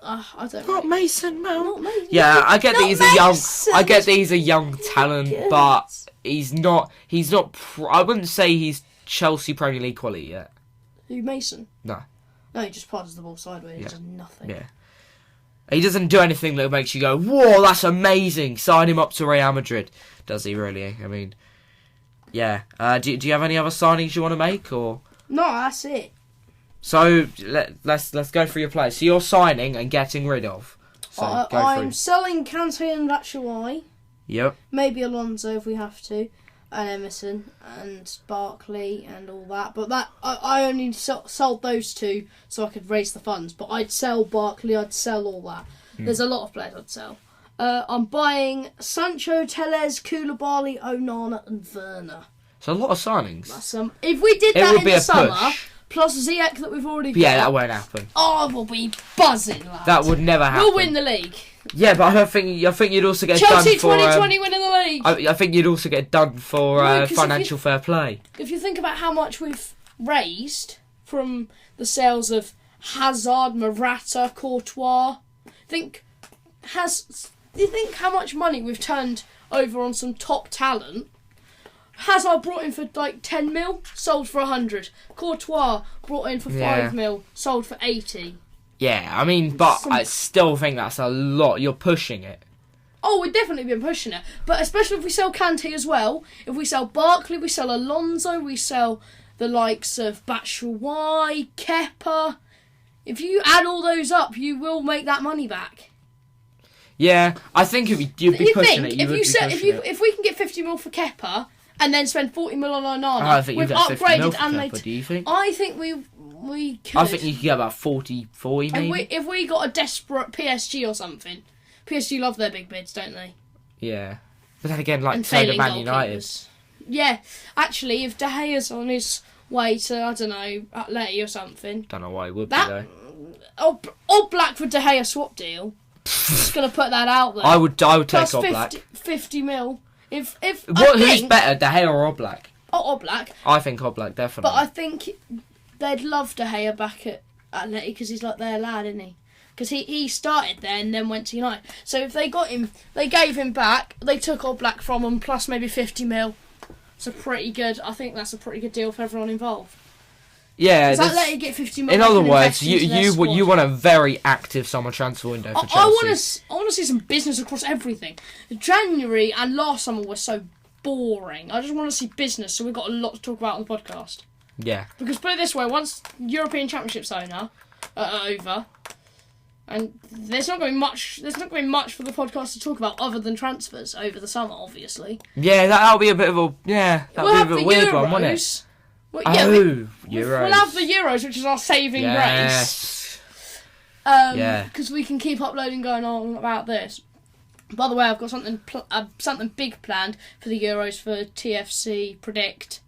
I don't know. Not Mason Mount. Yeah, I get that he's a young. I get that he's a young talent, but he's not. I wouldn't say he's Chelsea Premier League quality yet. Who, Mason? No. No, he just passes the ball sideways. He does nothing. Yeah. He doesn't do anything that makes you go, whoa, that's amazing. Sign him up to Real Madrid. Does he really? I mean, yeah. Do you have any other signings you want to make, or? No, that's it. So let's go through your players. So you're signing and getting rid of. So I'm selling Kante and Batshuayi. Yep. Maybe Alonso if we have to, and Emerson and Barkley and all that. But that I only sold those two so I could raise the funds. But I'd sell Barkley. I'd sell all that. There's a lot of players I'd sell. I'm buying Sancho, Telles, Koulibaly, Onana, and Werner. So a lot of signings. If we did that in the summer. Push. Plus Ziyech that we've already got. Yeah, that won't happen. Oh, we'll be buzzing, lads. That would never happen. We'll win the league. Yeah, but I think you'd also get Chelsea done for... 2020 winning the league. I think you'd also get done for financial fair play. If you think about how much we've raised from the sales of Hazard, Morata, Courtois, do you think how much money we've turned over on some top talent? Hazard brought in for like 10 mil, sold for 100. Courtois brought in for 5 mil, sold for 80. Yeah, I mean, but I still think that's a lot. You're pushing it. Oh, we've definitely been pushing it. But especially if we sell Kante as well. If we sell Barkley, we sell Alonso, we sell the likes of Batshuayi, Kepa. If you add all those up, you will make that money back. Yeah, I think you'd be pushing it. If we can get 50 mil for Kepa and then spend 40 mil on Onana, I think we've you get 50 mil upgraded for and Kepa, do you think? I think we could. I think you could get about 40 maybe. If we got a desperate PSG or something. PSG love their big bids, don't they? Yeah. But then again, like Tottenham Man United. Yeah, actually, if De Gea's on his way to, I don't know, Atleti or something. Don't know why he would be, though. Or Black for De Gea swap deal. Just going to put that out there. I would take Plus Oblak. 50 mil. Who's better, De Gea or Oblak? Oblak. I think Oblak, definitely. But I think they'd love De Gea back at Atleti because he's like their lad, isn't he? Because he started there and then went to United. So if they got him, they gave him back, they took Oblak from him, plus maybe 50 mil. I think that's a pretty good deal for everyone involved. Yeah. Does that let you get 50 mil? In other words, you want a very active summer transfer window for Chelsea. I want to see some business across everything. January and last summer were so boring. I just want to see business, so we've got a lot to talk about on the podcast. Yeah. Because put it this way, once European Championships are over, and there's not going to be much for the podcast to talk about other than transfers over the summer, obviously. Yeah, that'll be a bit of a weird one, won't it? Euros. Euros. We'll have the Euros, which is our saving grace. Because we can keep uploading, going on about this. By the way, I've got something big planned for the Euros for TFC Predict.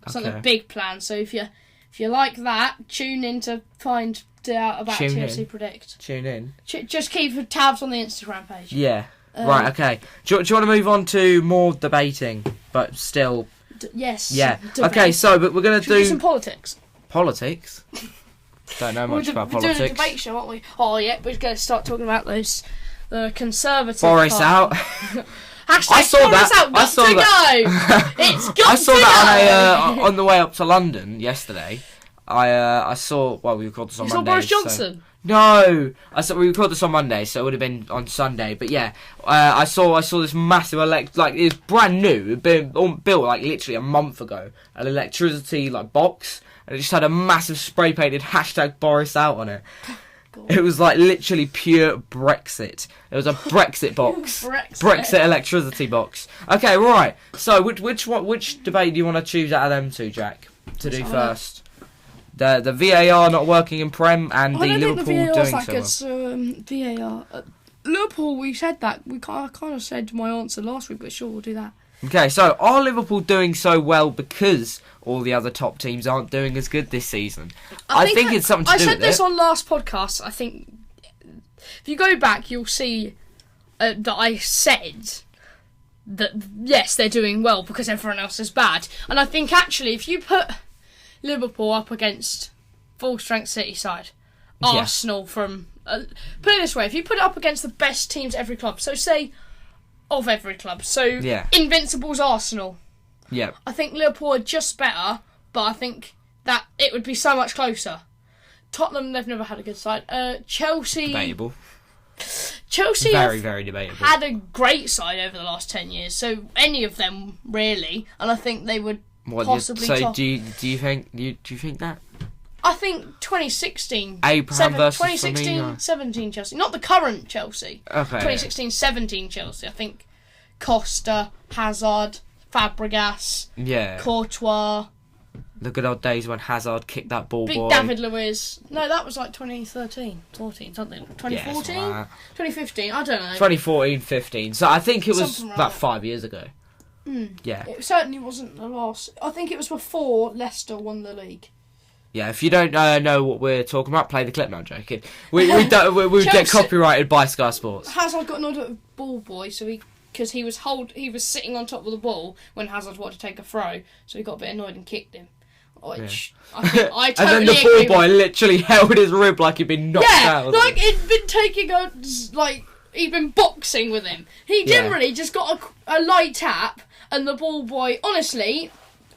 Something big planned. So if you like that, tune in to find about Tune TFC in. Predict. Tune in. Just keep tabs on the Instagram page. Yeah. Right, okay. Do you want to move on to more debating, but still... Yes. Yeah. Debate. Okay, so, but we're going to do some politics. Politics? Don't know much about politics. We're doing a debate show, aren't we? Oh, yeah, we're going to start talking about the Conservative Boris Party. out. I saw that. I saw that. It's got I saw to that go. on the way up to London yesterday. I saw... Well, we recorded this on Monday. You saw Boris Johnson? No! We recorded this on Monday, so it would have been on Sunday. But yeah, I saw this massive it's brand new. It had been built like literally a month ago. An electricity box, and it just had a massive spray painted #Boris out on it. God. It was like literally pure Brexit. It was a Brexit box. Brexit electricity box. Okay, right. So which debate do you want to choose out of them two, Jack, to do first? The VAR not working in Prem and the Liverpool doing so well. VAR. Liverpool, we said that. I kind of said my answer last week, but sure, we'll do that. Okay, so are Liverpool doing so well because all the other top teams aren't doing as good this season? I think it's something to do with it. I said this on last podcast. I think if you go back, you'll see that I said that, yes, they're doing well because everyone else is bad. And I think, actually, if you put Liverpool up against full-strength City side, Arsenal from... put it this way, if you put it up against the best teams at every club, so say of every club, so Invincible's Arsenal, I think Liverpool are just better, but I think that it would be so much closer. Tottenham, they've never had a good side. Chelsea... Debatable. Chelsea very debatable. Had a great side over the last 10 years, so any of them, really, and I think they would possibly top. Do you think that? I think 2016, Abraham versus 2016, 17 Chelsea, not the current Chelsea. Okay. 2016, 17 Chelsea. I think Costa, Hazard, Fabregas, Courtois. The good old days when Hazard kicked that ball Big boy. David Luiz. No, that was like 2013, 14, something. 2014? 2015, I don't know. 2014, 15. So I think it was about 5 years ago. Yeah. It certainly wasn't the last. I think it was before Leicester won the league. Yeah, if you don't know what we're talking about, play the clip now, joking. We get copyrighted by Sky Sports. Hazard got annoyed at ball boy, because he was sitting on top of the ball when Hazard wanted to take a throw, so he got a bit annoyed and kicked him. Which I totally and then the ball boy literally held his rib like he'd been knocked out. Yeah, like he'd been taking he'd been boxing with him. He generally just got a light tap, and the ball boy, honestly,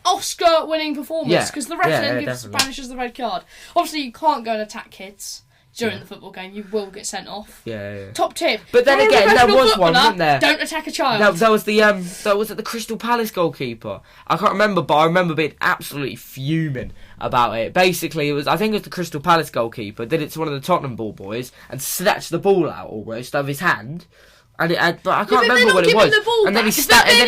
Oscar-winning performance, because the ref then banishes the red card. Obviously, you can't go and attack kids during the football game. You will get sent off. Yeah. Top tip. But then again, there was one, wasn't there? Don't attack a child. That was the Crystal Palace goalkeeper. I can't remember, but I remember being absolutely fuming about it. Basically, I think it was the Crystal Palace goalkeeper did it to one of the Tottenham ball boys and snatched the ball out almost of his hand. But I can't remember what it was. And then he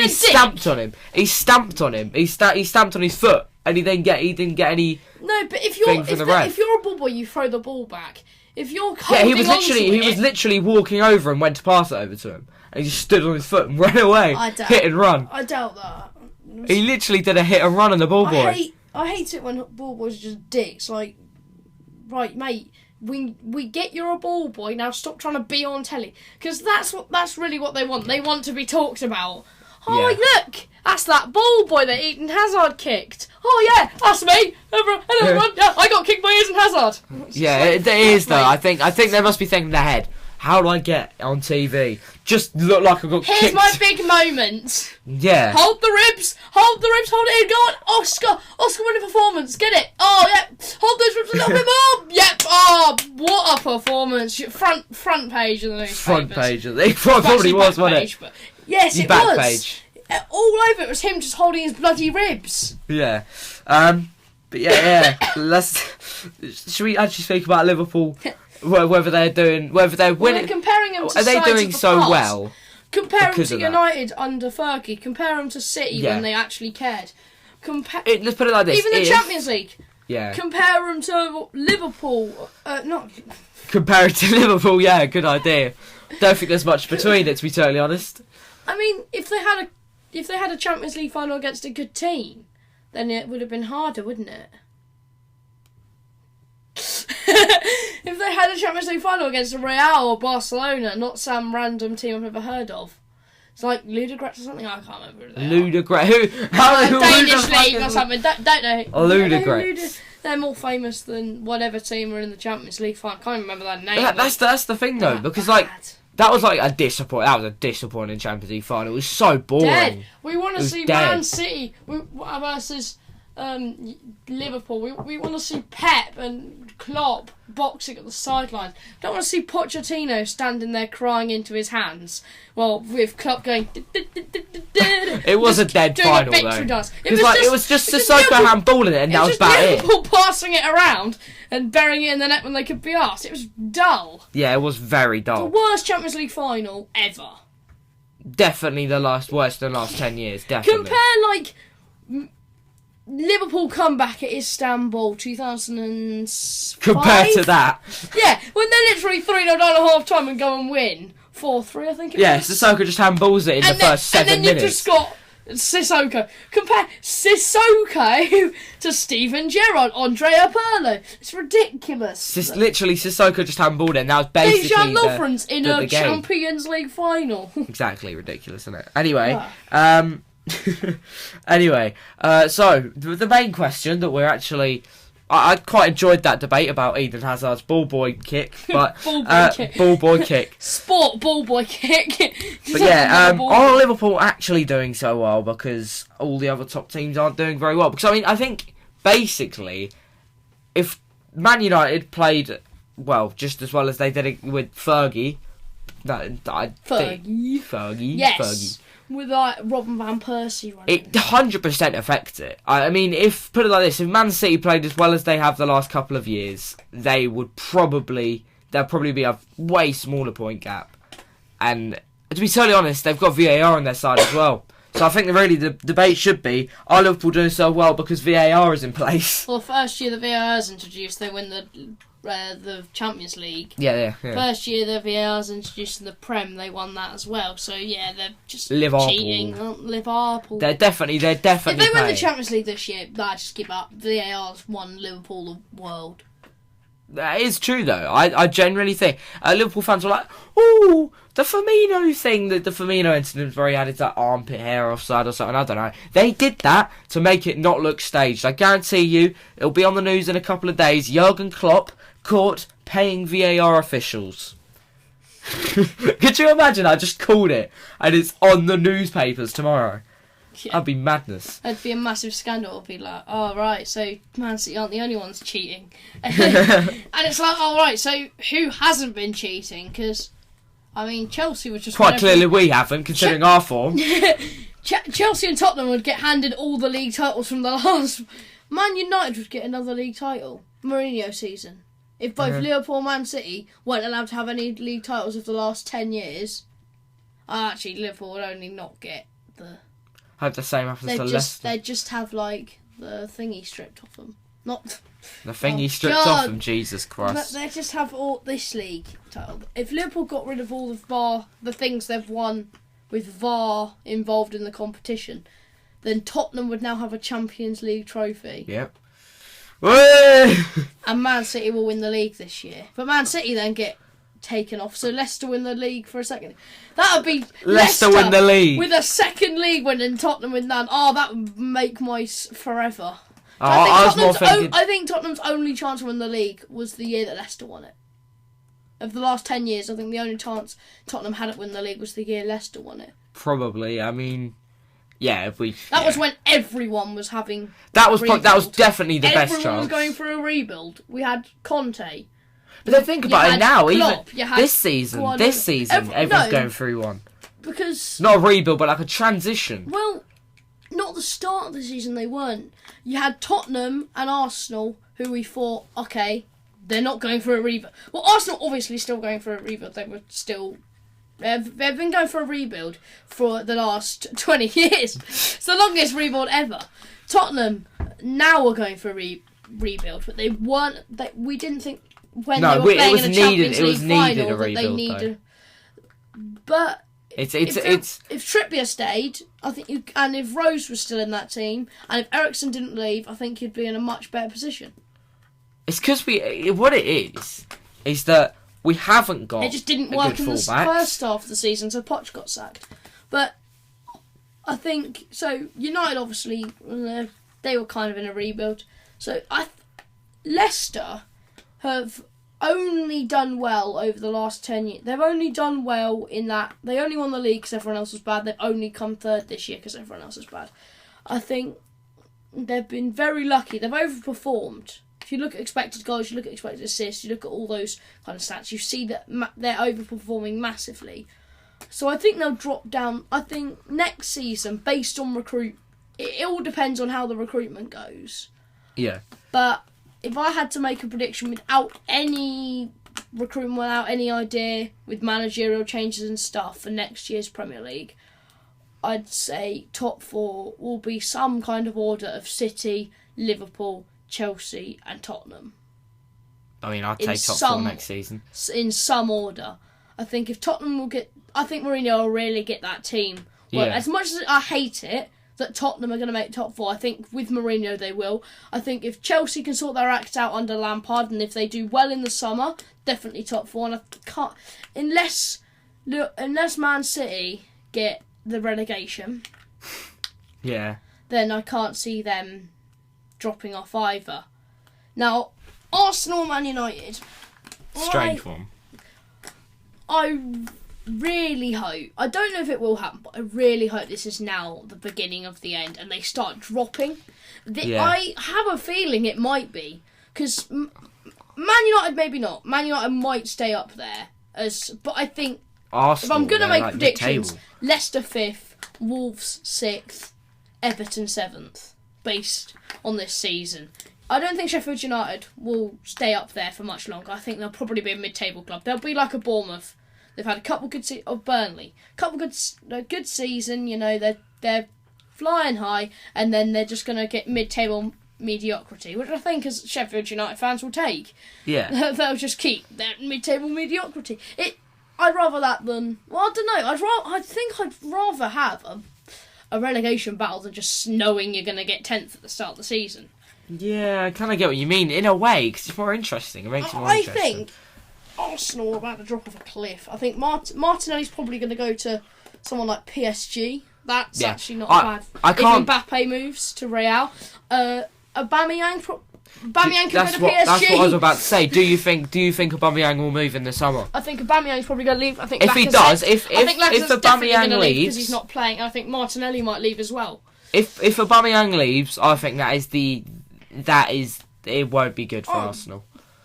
stamped on him. He stamped on him. He stamped on his foot, and he didn't get any. No, but if you're a ball boy, you throw the ball back. If you're he was literally walking over and went to pass it over to him, and he just stood on his foot and ran away, hit and run. I doubt that. He literally did a hit and run on the ball boy. I hate it when ball boys are just dicks. Like, right, mate. We get you're a ball boy, now stop trying to be on telly, because that's really what they want. They want to be talked about. Oh, look, that's that ball boy that Eden Hazard kicked. Oh yeah, that's me. Everyone, yeah, I got kicked by Eden Hazard. Yeah, it is though. I think they must be thinking in their head, how do I get on TV? Just look like I got kicked. Here's my big moment. Yeah. Hold the ribs, hold it in, go on, Oscar winning performance, get it. Oh yeah, hold those ribs a little bit more. Yep. Oh, what a performance! Front page of the newspapers. Front page of it probably was, wasn't it? But yes, it back was. Page. All over it was him just holding his bloody ribs. Yeah. But yeah. Should we actually speak about Liverpool? Whether they're winning, we're comparing them to are they sides doing of the so past. well? Compare them to United under Fergie. Compare them to City when they actually cared. Let's put it like this: even the Champions League. Yeah. Compare them to Liverpool. Not. Compare it to Liverpool. Yeah, good idea. Don't think there's much between it, to be totally honest. I mean, if they had a Champions League final against a good team, then it would have been harder, wouldn't it? if they had a Champions League final against a Real or Barcelona, not some random team I've never heard of. It's like Ludogorets or something. I can't remember who they are. Ludogorets. Who? Danish league or something. Don't know. Ludogorets. They're more famous than whatever team are in the Champions League final. I can't remember that name. That's the thing though, because like that was a disappointing Champions League final. It was so boring. Dead. We want to see Man City versus Liverpool. We want to see Pep and Klopp boxing at the sidelines. Don't want to see Pochettino standing there crying into his hands. Well, with Klopp going. It was a dead final though. It was just Sissoko handballing it, and that was about it. Liverpool passing it around and burying it in the net when they could be asked. It was dull. Yeah, it was very dull. The worst Champions League final ever. Definitely worst in the last 10 years. Definitely. Compare Liverpool comeback at Istanbul 2005. Compared to that. Yeah, when they're literally 3-0 down at half time and go and win 4-3, I think it was. Yeah, Sissoko just handballs it in the first 7 minutes. And then you've just got Sissoko. Compare Sissoko to Steven Gerrard, Andrea Pirlo. It's ridiculous. Literally, Sissoko just handballed it, and that was basically Dejan Lovren's in a game. Champions League final. Exactly, ridiculous, isn't it? Anyway, so the main question that we're actually... I quite enjoyed that debate about Eden Hazard's ball boy kick, but ball boy kick. Sport ball boy kick. But yeah, are Liverpool actually doing so well because all the other top teams aren't doing very well? Because I think basically, if Man United played just as well as they did it with Fergie, Fergie, yes. Fergie. With Robin van Persie running. It 100% affects it. I mean, put it like this, if Man City played as well as they have the last couple of years, there'll probably be a way smaller point gap. And to be totally honest, they've got VAR on their side as well. So I think really the debate should be, are Liverpool doing so well because VAR is in place? Well, the first year the VAR is introduced, they win the Champions League. Yeah. First year the VAR is introduced in the Prem, they won that as well. So yeah, they're just Liverpool. cheating. Liverpool. They're definitely. If they win paying. the Champions League this year, I just give up. VAR's won Liverpool the world. That is true though. I generally think Liverpool fans were like, "Oh, the Firmino thing, the Firmino incident where he had his armpit hair offside or something." I don't know. They did that to make it not look staged. I guarantee you, it'll be on the news in a couple of days. Jurgen Klopp caught paying VAR officials. Could you imagine? I just called it and it's on the newspapers tomorrow. Yeah. That'd be madness. It'd be a massive scandal. It'd be like, oh right, so Man City aren't the only ones cheating. And it's like, oh right, so who hasn't been cheating? Because, I mean, Chelsea was just... Quite clearly we haven't, considering our form. Chelsea and Tottenham would get handed all the league titles from the last... Man United would get another league title. Mourinho season. If both Liverpool and Man City weren't allowed to have any league titles of the last 10 years... actually, Liverpool would only not get the... I hope the same happens to Leicester. They'd just have, like, the thingy stripped off them. Not... The thingy stripped off them, Jesus Christ. They just have all this league title. If Liverpool got rid of all the things they've won with VAR involved in the competition, then Tottenham would now have a Champions League trophy. Yep. And Man City will win the league this year. But Man City then get taken off, so Leicester win the league for a second. That would be Leicester win the league with a second league win and Tottenham win none. Oh, that would make my forever. I think Tottenham's only chance to win the league was the year that Leicester won it. Of the last 10 years, I think the only chance Tottenham hadn't won the league was the year Leicester won it. Probably. I mean, yeah. That was when everyone was having. That was definitely the best chance. Everyone was going through a rebuild. We had Conte. But then think about it now. Klopp, even this season, everyone's going through one. Because not a rebuild, but like a transition. Well, not the start of the season. They weren't. You had Tottenham and Arsenal, who we thought, okay, they're not going for a rebuild. Well, Arsenal obviously still going for a rebuild. They were still. They've been going for a rebuild for the last 20 years. It's the longest rebuild ever. Tottenham now are going for a rebuild, but they weren't. We didn't think when they were playing in a Champions League final that they needed. But if Trippier stayed, I think, and if Rose was still in that team, and if Eriksen didn't leave, I think you'd be in a much better position. It's because what it is is that we haven't got it just didn't a work good in the fullback. first half of the season, so Poch got sacked. But I think so. United obviously they were kind of in a rebuild. So Leicester have only done well over the last 10 years. They've only done well in that they only won the league because everyone else was bad. They've only come third this year because everyone else is bad. I think they've been very lucky. They've overperformed. If you look at expected goals, you look at expected assists, you look at all those kind of stats, you see that they're overperforming massively. So I think they'll drop down. I think next season, based on it all depends on how the recruitment goes. Yeah. But if I had to make a prediction without any recruitment, without any idea, with managerial changes and stuff for next year's Premier League, I'd say top 4 will be some kind of order of City, Liverpool, Chelsea and Tottenham. I mean, I'd take top 4 next season. In some order. I think if Tottenham I think Mourinho will really get that team. Well, as much as I hate it, that Tottenham are going to make top 4, I think with Mourinho they will. I think if Chelsea can sort their act out under Lampard, and if they do well in the summer, definitely top 4. And I can't, unless Man City get the relegation, then I can't see them dropping off either. Now, Arsenal, Man United. Strange one. I really hope, I don't know if it will happen, but I really hope this is now the beginning of the end and they start dropping. I have a feeling it might be, because Man United maybe not. Man United might stay up there, but I think Arsenal, if I'm going to make predictions, mid-table. Leicester 5th, Wolves 6th, Everton 7th, based on this season. I don't think Sheffield United will stay up there for much longer. I think they'll probably be a mid-table club. They'll be like a Bournemouth. They've had a couple good Burnley, good season. You know, they're flying high, and then they're just going to get mid-table mediocrity, which I think as Sheffield United fans will take. Yeah, they'll just keep that mid-table mediocrity. I'd rather that than, well, I don't know. I think I'd rather have a relegation battle than just knowing you're going to get 10th at the start of the season. Yeah, I kind of get what you mean in a way, because it's more interesting. It makes it more interesting. I think Arsenal are about to drop off a cliff. I think Martinelli's probably going to go to someone like PSG. That's actually not bad. If Mbappe moves to Real, Aubameyang can go to PSG. That's what I was about to say. Do you think Aubameyang will move in the summer? I think Aubameyang's probably going to leave. I think if he does, if Aubameyang leaves, because he's not playing, I think Martinelli might leave as well. If Aubameyang leaves, I think it won't be good for Arsenal.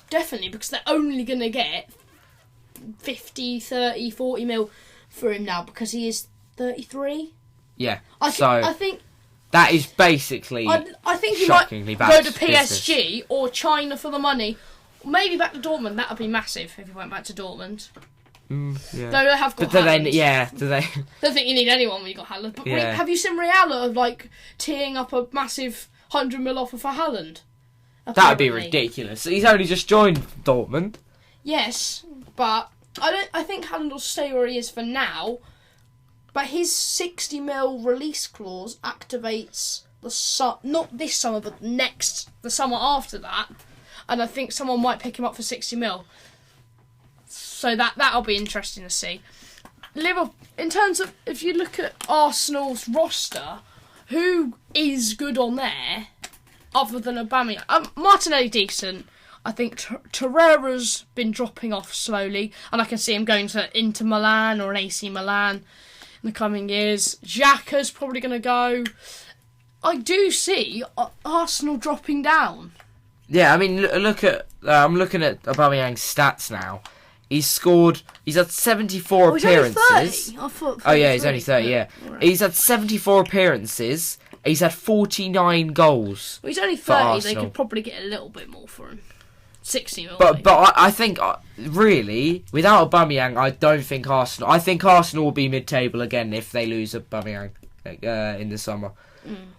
Definitely, because they're only going to get 50, 30, 40 mil for him now because he is 33. Yeah. I think that is basically I think he might go to PSG or China for the money. Maybe back to Dortmund. That would be massive if he went back to Dortmund. Yeah. Though they have got Haaland. Do they? Don't think you need anyone when you got Haaland. But have you seen Real teeing up a massive 100 mil offer for Haaland? That would be ridiculous. He's only just joined Dortmund. Yes, but I think Haaland will stay where he is for now. But his 60 mil release clause activates not this summer, but the summer after that. And I think someone might pick him up for 60 mil. So that'll be interesting to see. Liverpool, in terms of, if you look at Arsenal's roster, who is good on there other than Aubameyang? Martinelli decent. I think Torreira's been dropping off slowly, and I can see him going to Inter Milan or an AC Milan in the coming years. Xhaka's probably going to go. I do see Arsenal dropping down. Yeah, I mean, look at I'm looking at Aubameyang's stats now. He's had 74 appearances. He's only 30. Oh yeah, he's only 30. Yeah, right. He's had 74 appearances. He's had 49 goals. Well, he's only 30. They could probably get a little bit more for him. 60 mil. But I think really without Aubameyang, I don't think Arsenal. I think Arsenal will be mid-table again if they lose Aubameyang in the summer.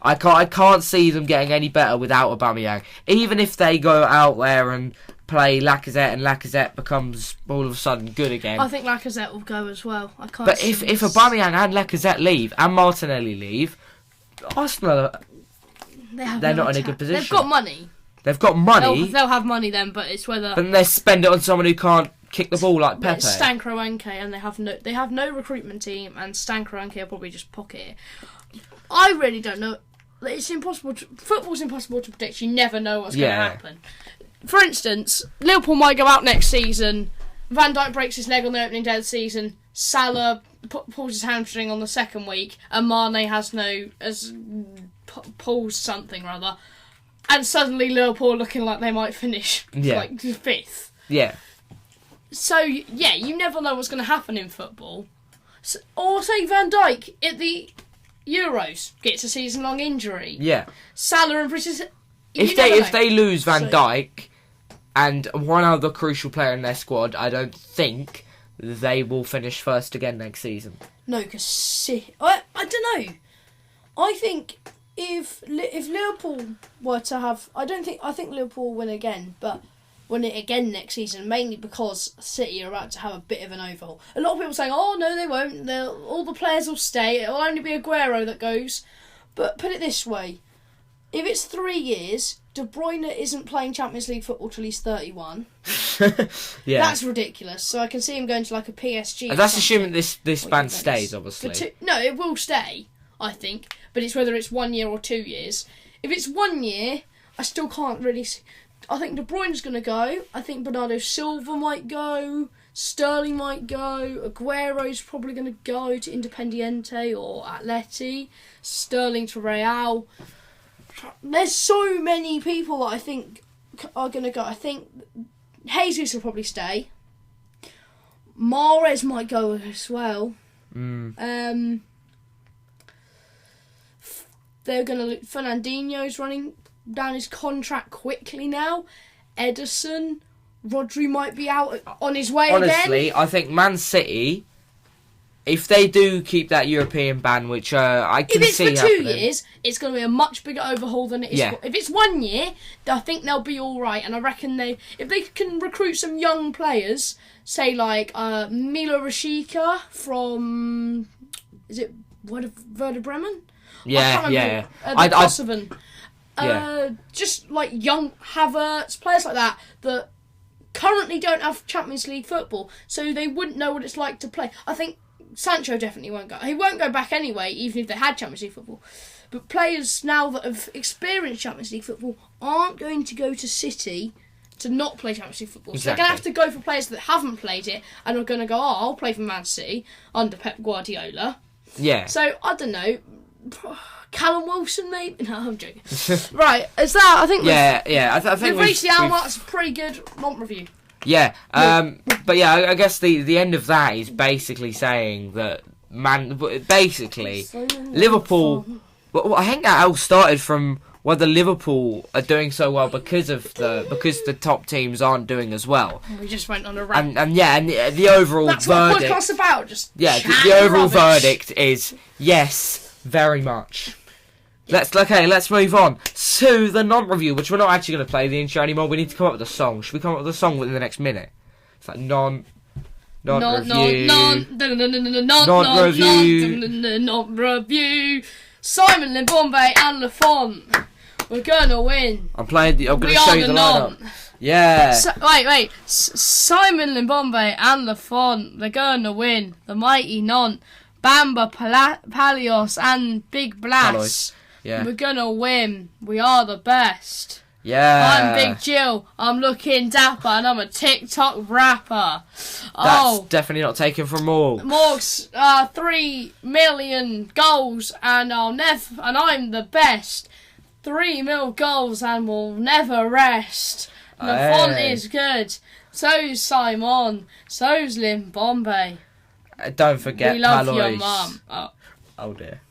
I can't see them getting any better without Aubameyang. Even if they go out there and play Lacazette and Lacazette becomes all of a sudden good again. I think Lacazette will go as well. I can't. But if Aubameyang and Lacazette leave and Martinelli leave, Arsenal they're not in a good position. They've got money. They've got money. They'll have money then, but it's whether. But then they spend it on someone who can't kick the ball like Pepe. It's Stan Kroenke, and they have no recruitment team, and Stan Kroenke will probably just pocket it. I really don't know. It's impossible. Football's impossible to predict. You never know what's going to happen. For instance, Liverpool might go out next season. Van Dijk breaks his leg on the opening day of the season. Salah pulls his hamstring on the second week, and Mane pulls something or other. And suddenly Liverpool are looking like they might finish like 5th. Yeah. So, yeah, you never know what's going to happen in football. So, or say Van Dijk at the Euros gets a season-long injury. Yeah. Salah and British... If they lose Van Dijk and one other crucial player in their squad, I don't think they will finish first again next season. No, because... I don't know. I think... If Liverpool were to have... I think Liverpool will win again, but win it again next season, mainly because City are about to have a bit of an overhaul. A lot of people saying, oh, no, they won't. All the players will stay. It'll only be Aguero that goes. But put it this way. If it's 3 years, De Bruyne isn't playing Champions League football till he's 31. Yeah. That's ridiculous. So I can see him going to like a PSG. And that's assuming this band stays, obviously. No, it will stay, I think. But it's whether it's 1 year or 2 years. If it's 1 year, I still can't really see. I think De Bruyne's going to go. I think Bernardo Silva might go. Sterling might go. Aguero's probably going to go to Independiente or Atleti. Sterling to Real. There's so many people that I think are going to go. I think Jesus will probably stay. Mahrez might go as well. They're going to... Fernandinho's running down his contract quickly now. Ederson. Rodri might be out on his way again. Honestly, I think Man City, if they do keep that European ban, which I can see happening... If it's for 2 years, it's going to be a much bigger overhaul than it is. Yeah. If it's 1 year, I think they'll be all right. And I reckon if they can recruit some young players, say like Milo Rashica from... Is it Werder Bremen? Yeah. Kosovan. Just like young Havertz, players like that currently don't have Champions League football, so they wouldn't know what it's like to play. I think Sancho definitely won't go. He won't go back anyway, even if they had Champions League football. But players now that have experienced Champions League football aren't going to go to City to not play Champions League football. Exactly. So they're going to have to go for players that haven't played it and are going to go, I'll play for Man City under Pep Guardiola. Yeah. So, I don't know. Callum Wilson, maybe? No, I'm joking. Right, is that... I think I think we've reached the hour. That's a pretty good non-review. Yeah, but yeah, I guess the end of that is basically saying that Liverpool... Well, I think that all started from whether Liverpool are doing so well because the top teams aren't doing as well. We just went on a rant. And the overall That's verdict... That's what podcast's about, just the overall verdict is yes, very much. Let's move on to the non-review, which we're not actually going to play the intro anymore. We need to come up with a song. Should we come up with a song within the next minute? It's like non-review. Non-review. Simon Limbombe and Lafont. We're gonna win. I'm going to show you the lineup. Yeah. Wait. Simon Limbombe and Lafont. They're gonna win. The mighty non. Bamba Palios and Big Blas. Yeah. We're gonna win. We are the best. Yeah. I'm Big Jill. I'm looking dapper and I'm a TikTok rapper. That's definitely not taken from Morgs. Morgs, 3 million goals and I'm the best. 3 mil goals and we'll never rest. The font is good. So's Simon. So's Limbombe. Don't forget we love Palois. Your mum. Oh dear.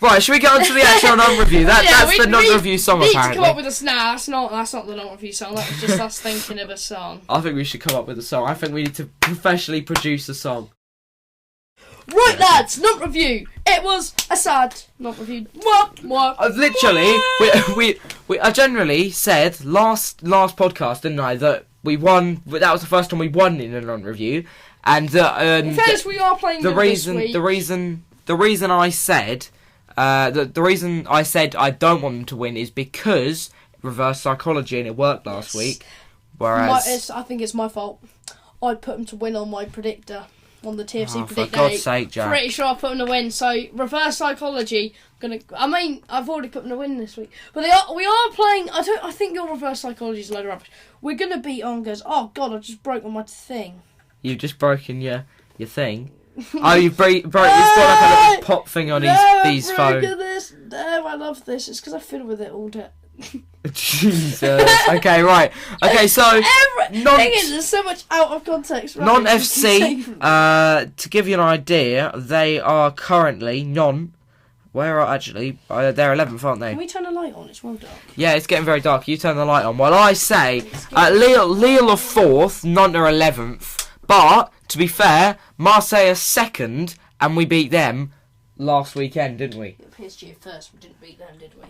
Right, should we get on to the actual non-review? That's the non-review song, apparently. We need to come up with a that's not the non-review song. That was just us thinking of a song. I think we should come up with a song. I think we need to professionally produce a song. Right, lads, non-review. It was a sad non-review. Literally, I generally said last podcast, didn't I, that we won. That was the first time we won in a non-review, and in fairness, we are playing the reason I said I don't want them to win is because reverse psychology and it worked last week. Whereas I think it's my fault. I'd put them to win on my predictor. On the TFC predictor. For God's sake, Jack. Pretty sure I put them to win. So reverse psychology. I've already put them to win this week. But we are playing. I think your reverse psychology is a load of rubbish. We're gonna beat Angers. Oh God, I just broke my thing. You've just broken your thing. Oh, you've got like a little pop thing on his phone. This. No, I love this. It's because I fiddle with it all day. Jesus. Okay, right. Okay, so thing is, there's so much out of context. Right? Non-FC. To give you an idea, they are currently Where are actually? They're 11th, aren't they? Can we turn the light on? It's well dark. Yeah, it's getting very dark. You turn the light on. Well, I say Lille are 4th, Nantes are 11th. But to be fair, Marseille are 2nd, and we beat them last weekend, didn't we? PSG first. We didn't beat them, did we?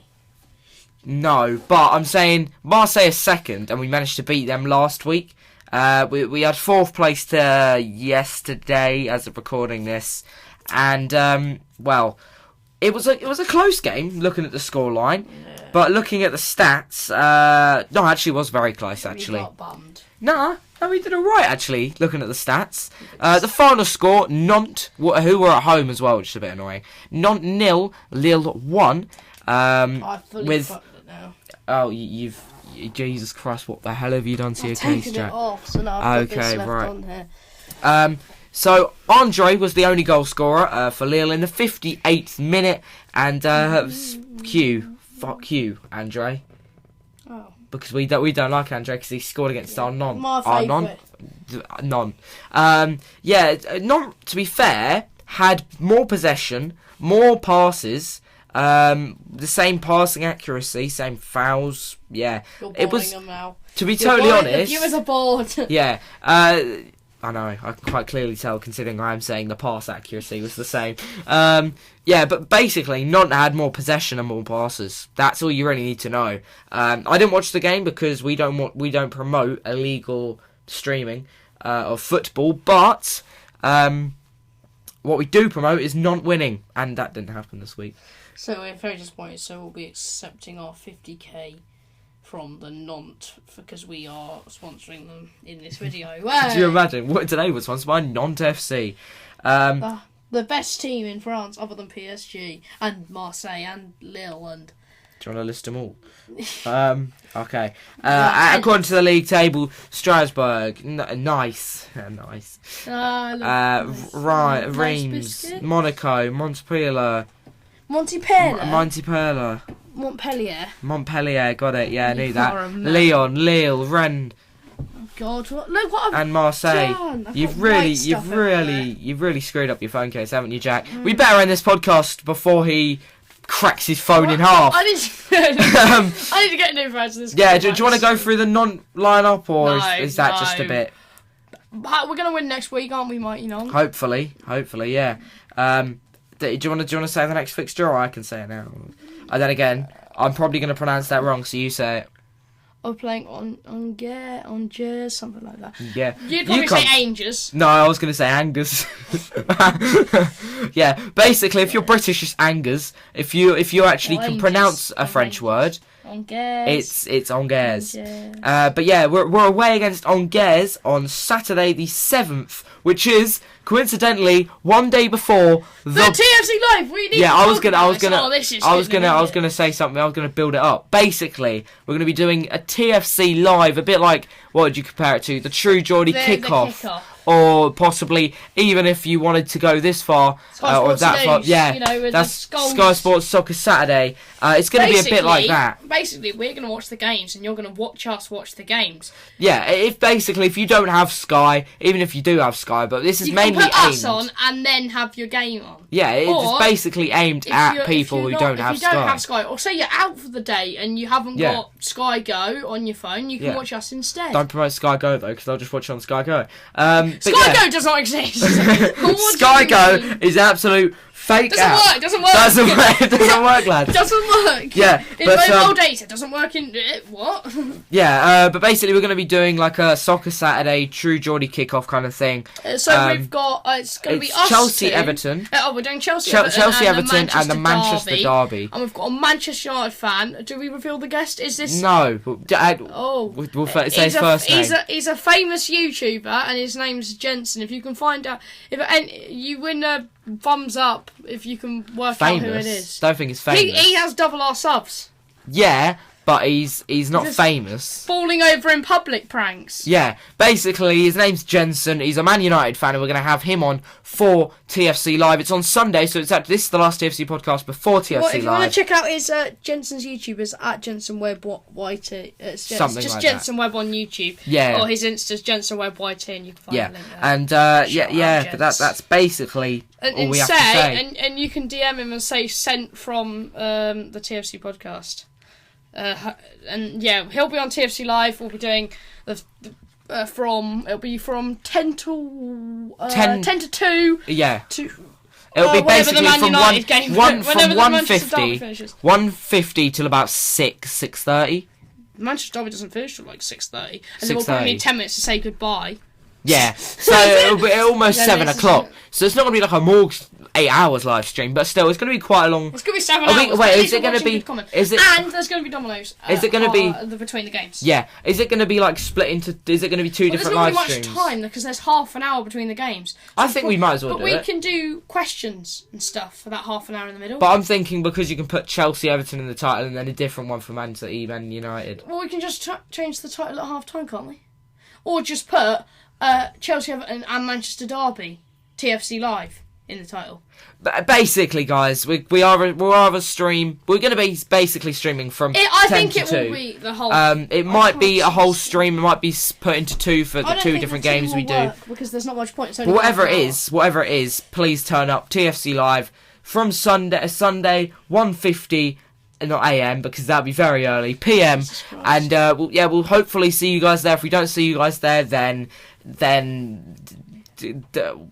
No, but I'm saying Marseille is 2nd, and we managed to beat them last week. We had 4th place yesterday as of recording this, and well, it was a close game looking at the scoreline, but looking at the stats, no, actually it was very close actually. We got bummed. No, we did alright actually looking at the stats. The final score, Nantes, who were at home as well, which is a bit annoying. Nantes 0, Lille 1. I fully fucked it now. Oh, you've Jesus Christ! What the hell have you done to your case, Jack? It off, so now I've got this left on here. So Andre was the only goal scorer for Lille in the 58th minute, and fuck you, Andre. Oh. Because we don't like Andre because he scored against our non. My favourite. Yeah, Nantes, to be fair, had more possession, more passes. The same passing accuracy, same fouls. Yeah, it was. Them now. To be totally honest, the viewers are bored. Yeah, I know. I can quite clearly tell, considering I am saying the pass accuracy was the same. Yeah, but basically, Nantes had more possession and more passes. That's all you really need to know. I didn't watch the game because we don't promote illegal streaming of football, but what we do promote is Nantes winning, and that didn't happen this week. So we're very disappointed. So we'll be accepting our 50k from the Nantes because we are sponsoring them in this video. Could you imagine? Today was sponsored by Nantes FC. The best team in France other than PSG and Marseille and Lille and... Do you want to list them all? Okay. According to the league table, Strasbourg, nice. Reims, Monaco, Montpellier. Montpellier, got it. Yeah, I knew that. Lyon, Lille, Rennes. God, look what I've and Marseille. done. You've really screwed up your phone case, haven't you, Jack? We better end this podcast before he cracks his phone in half. I need to get a new version of this. Yeah, do you want to go through the non-line-up, or is that just a bit? We're going to win next week, aren't we, Mighty Non? Hopefully, yeah. Do you want to say the next fixture, or I can say it now? And then again, I'm probably going to pronounce that wrong, so you say it. We're playing on Jazz, something like that. Yeah. You'd probably say Angers. No, I was going to say Angers. Yeah, basically, if you're British, it's Angers. If you actually can pronounce a French word, Angers. it's Angers. But yeah, we're away against Angers on Saturday the 7th, which is coincidentally one day before the TFC Live. We need I was gonna say something. I was gonna build it up. Basically, we're gonna be doing a TFC Live, a bit like, what would you compare it to? The True Geordie kickoff. Or possibly, even if you wanted to go this far, or that far, that's Sky Sports Soccer Saturday. It's going to be a bit like that. Basically, we're going to watch the games, and you're going to watch us watch the games. Yeah, if you don't have Sky, even if you do have Sky, but this is mainly aimed. You can put us on and then have your game on. Yeah, it's basically aimed at people who don't have Sky. If you don't have Sky, or say you're out for the day and you haven't got Sky Go on your phone, you can watch us instead. Don't promote Sky Go though, because they'll just watch it on Sky Go. Sky Go does not exist. Sky Go is absolute fake out. Doesn't work. It doesn't work, lads. Doesn't work. Yeah, in but, mobile data, doesn't work in what? Yeah, but basically we're going to be doing like a Soccer Saturday, True Geordie kickoff kind of thing. So we've got it's going to be us Chelsea, two. Everton. We're doing Chelsea, Chelsea, Everton, and the Manchester Derby. And we've got a Manchester United fan. Do we reveal the guest? Is this? No. We'll say his first name. He's a famous YouTuber, and his name's Jensen. If you can find out, you win a thumbs up if you can work out who it is. Don't think it's famous. He has double our subs. Yeah, but he's not Just famous. Falling over in public pranks. Yeah, basically his name's Jensen. He's a Man United fan, and we're going to have him on for TFC Live. It's on Sunday, so this is the last TFC podcast before TFC Live. If you want to check out his Jensen's YouTube, it's at Jensen Web YT. It's something just like Jensen Web on YouTube. Yeah. Or his Insta's Jensen Web YT, and you can find the link there. And but that's basically all we have to say. And you can DM him and say sent from the TFC podcast. And yeah, he'll be on TFC Live. We'll be doing it'll be from 10 to 2. Yeah. It'll be basically from 1:50 1:50 till about 6:30. Manchester Derby doesn't finish till like 6:30, and then we'll probably need 10 minutes to say goodbye. Yeah, so it'll be almost 7 o'clock. So it's not going to be like a more 8 hours live stream, but still, it's going to be quite a long. It's going to be 7 hours. Wait, is it going to be? And there's going to be dominoes. Is it going to be between the games? Yeah. Is it going to be like split into? Is it going to be two different live streams? There's not much time because there's half an hour between the games. So I think we might as well do it. But we can do questions and stuff for that half an hour in the middle. But I'm thinking because you can put Chelsea, Everton in the title, and then a different one for Man United. Well, we can just change the title at half time, can't we? Or just put Chelsea, Everton, and Manchester Derby TFC Live in the title. But basically, guys, we'll have a stream. We're going to be basically streaming from 10 to 2. I think it will be the whole. It might be a whole stream. It might be put into 2 for the 2 different games we do. Because there's not much point. But whatever it is, please turn up. TFC Live from Sunday 1:50. Not AM because that'd be very early. PM, and we'll hopefully see you guys there. If we don't see you guys there, then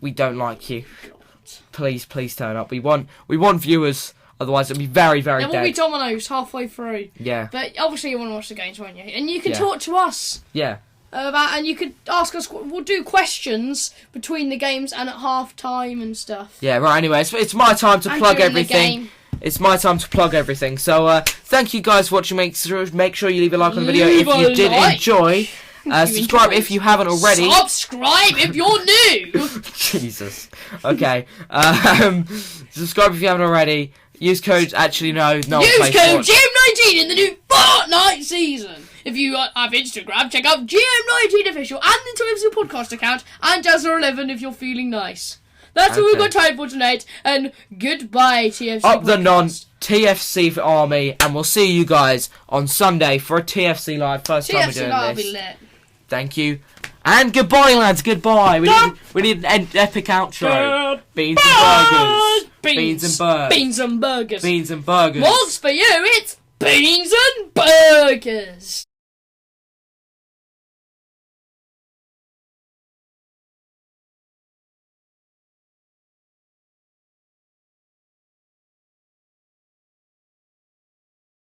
we don't like you. Please turn up. We want viewers. Otherwise, it'll be very dead. There will be dominoes halfway through. Yeah. But obviously, you want to watch the games, won't you? And you can talk to us. Yeah. And you could ask us. We'll do questions between the games and at half time and stuff. Yeah. Right. Anyway, it's my time to plug everything. It's my time to plug everything. So thank you guys for watching. Make sure you leave a like on the video if you did enjoy. Subscribe if you haven't already. Subscribe if you're new. Jesus. Okay. Subscribe if you haven't already. Use code. Actually, no. Use code GM19 in the new Fortnite season. If you have Instagram, check out GM19 official and the TFC podcast account and Dazzler11 if you're feeling nice. That's all we've got time for tonight, and goodbye, TFC. Up the TFC for Army, and we'll see you guys on Sunday for a TFC Live. First time we're doing this. Be lit. Thank you, and goodbye, lads. Goodbye. We need an epic outro. Beans and burgers. Beans and burgers. Beans and burgers. Beans and burgers. What's for you? It's beans and burgers.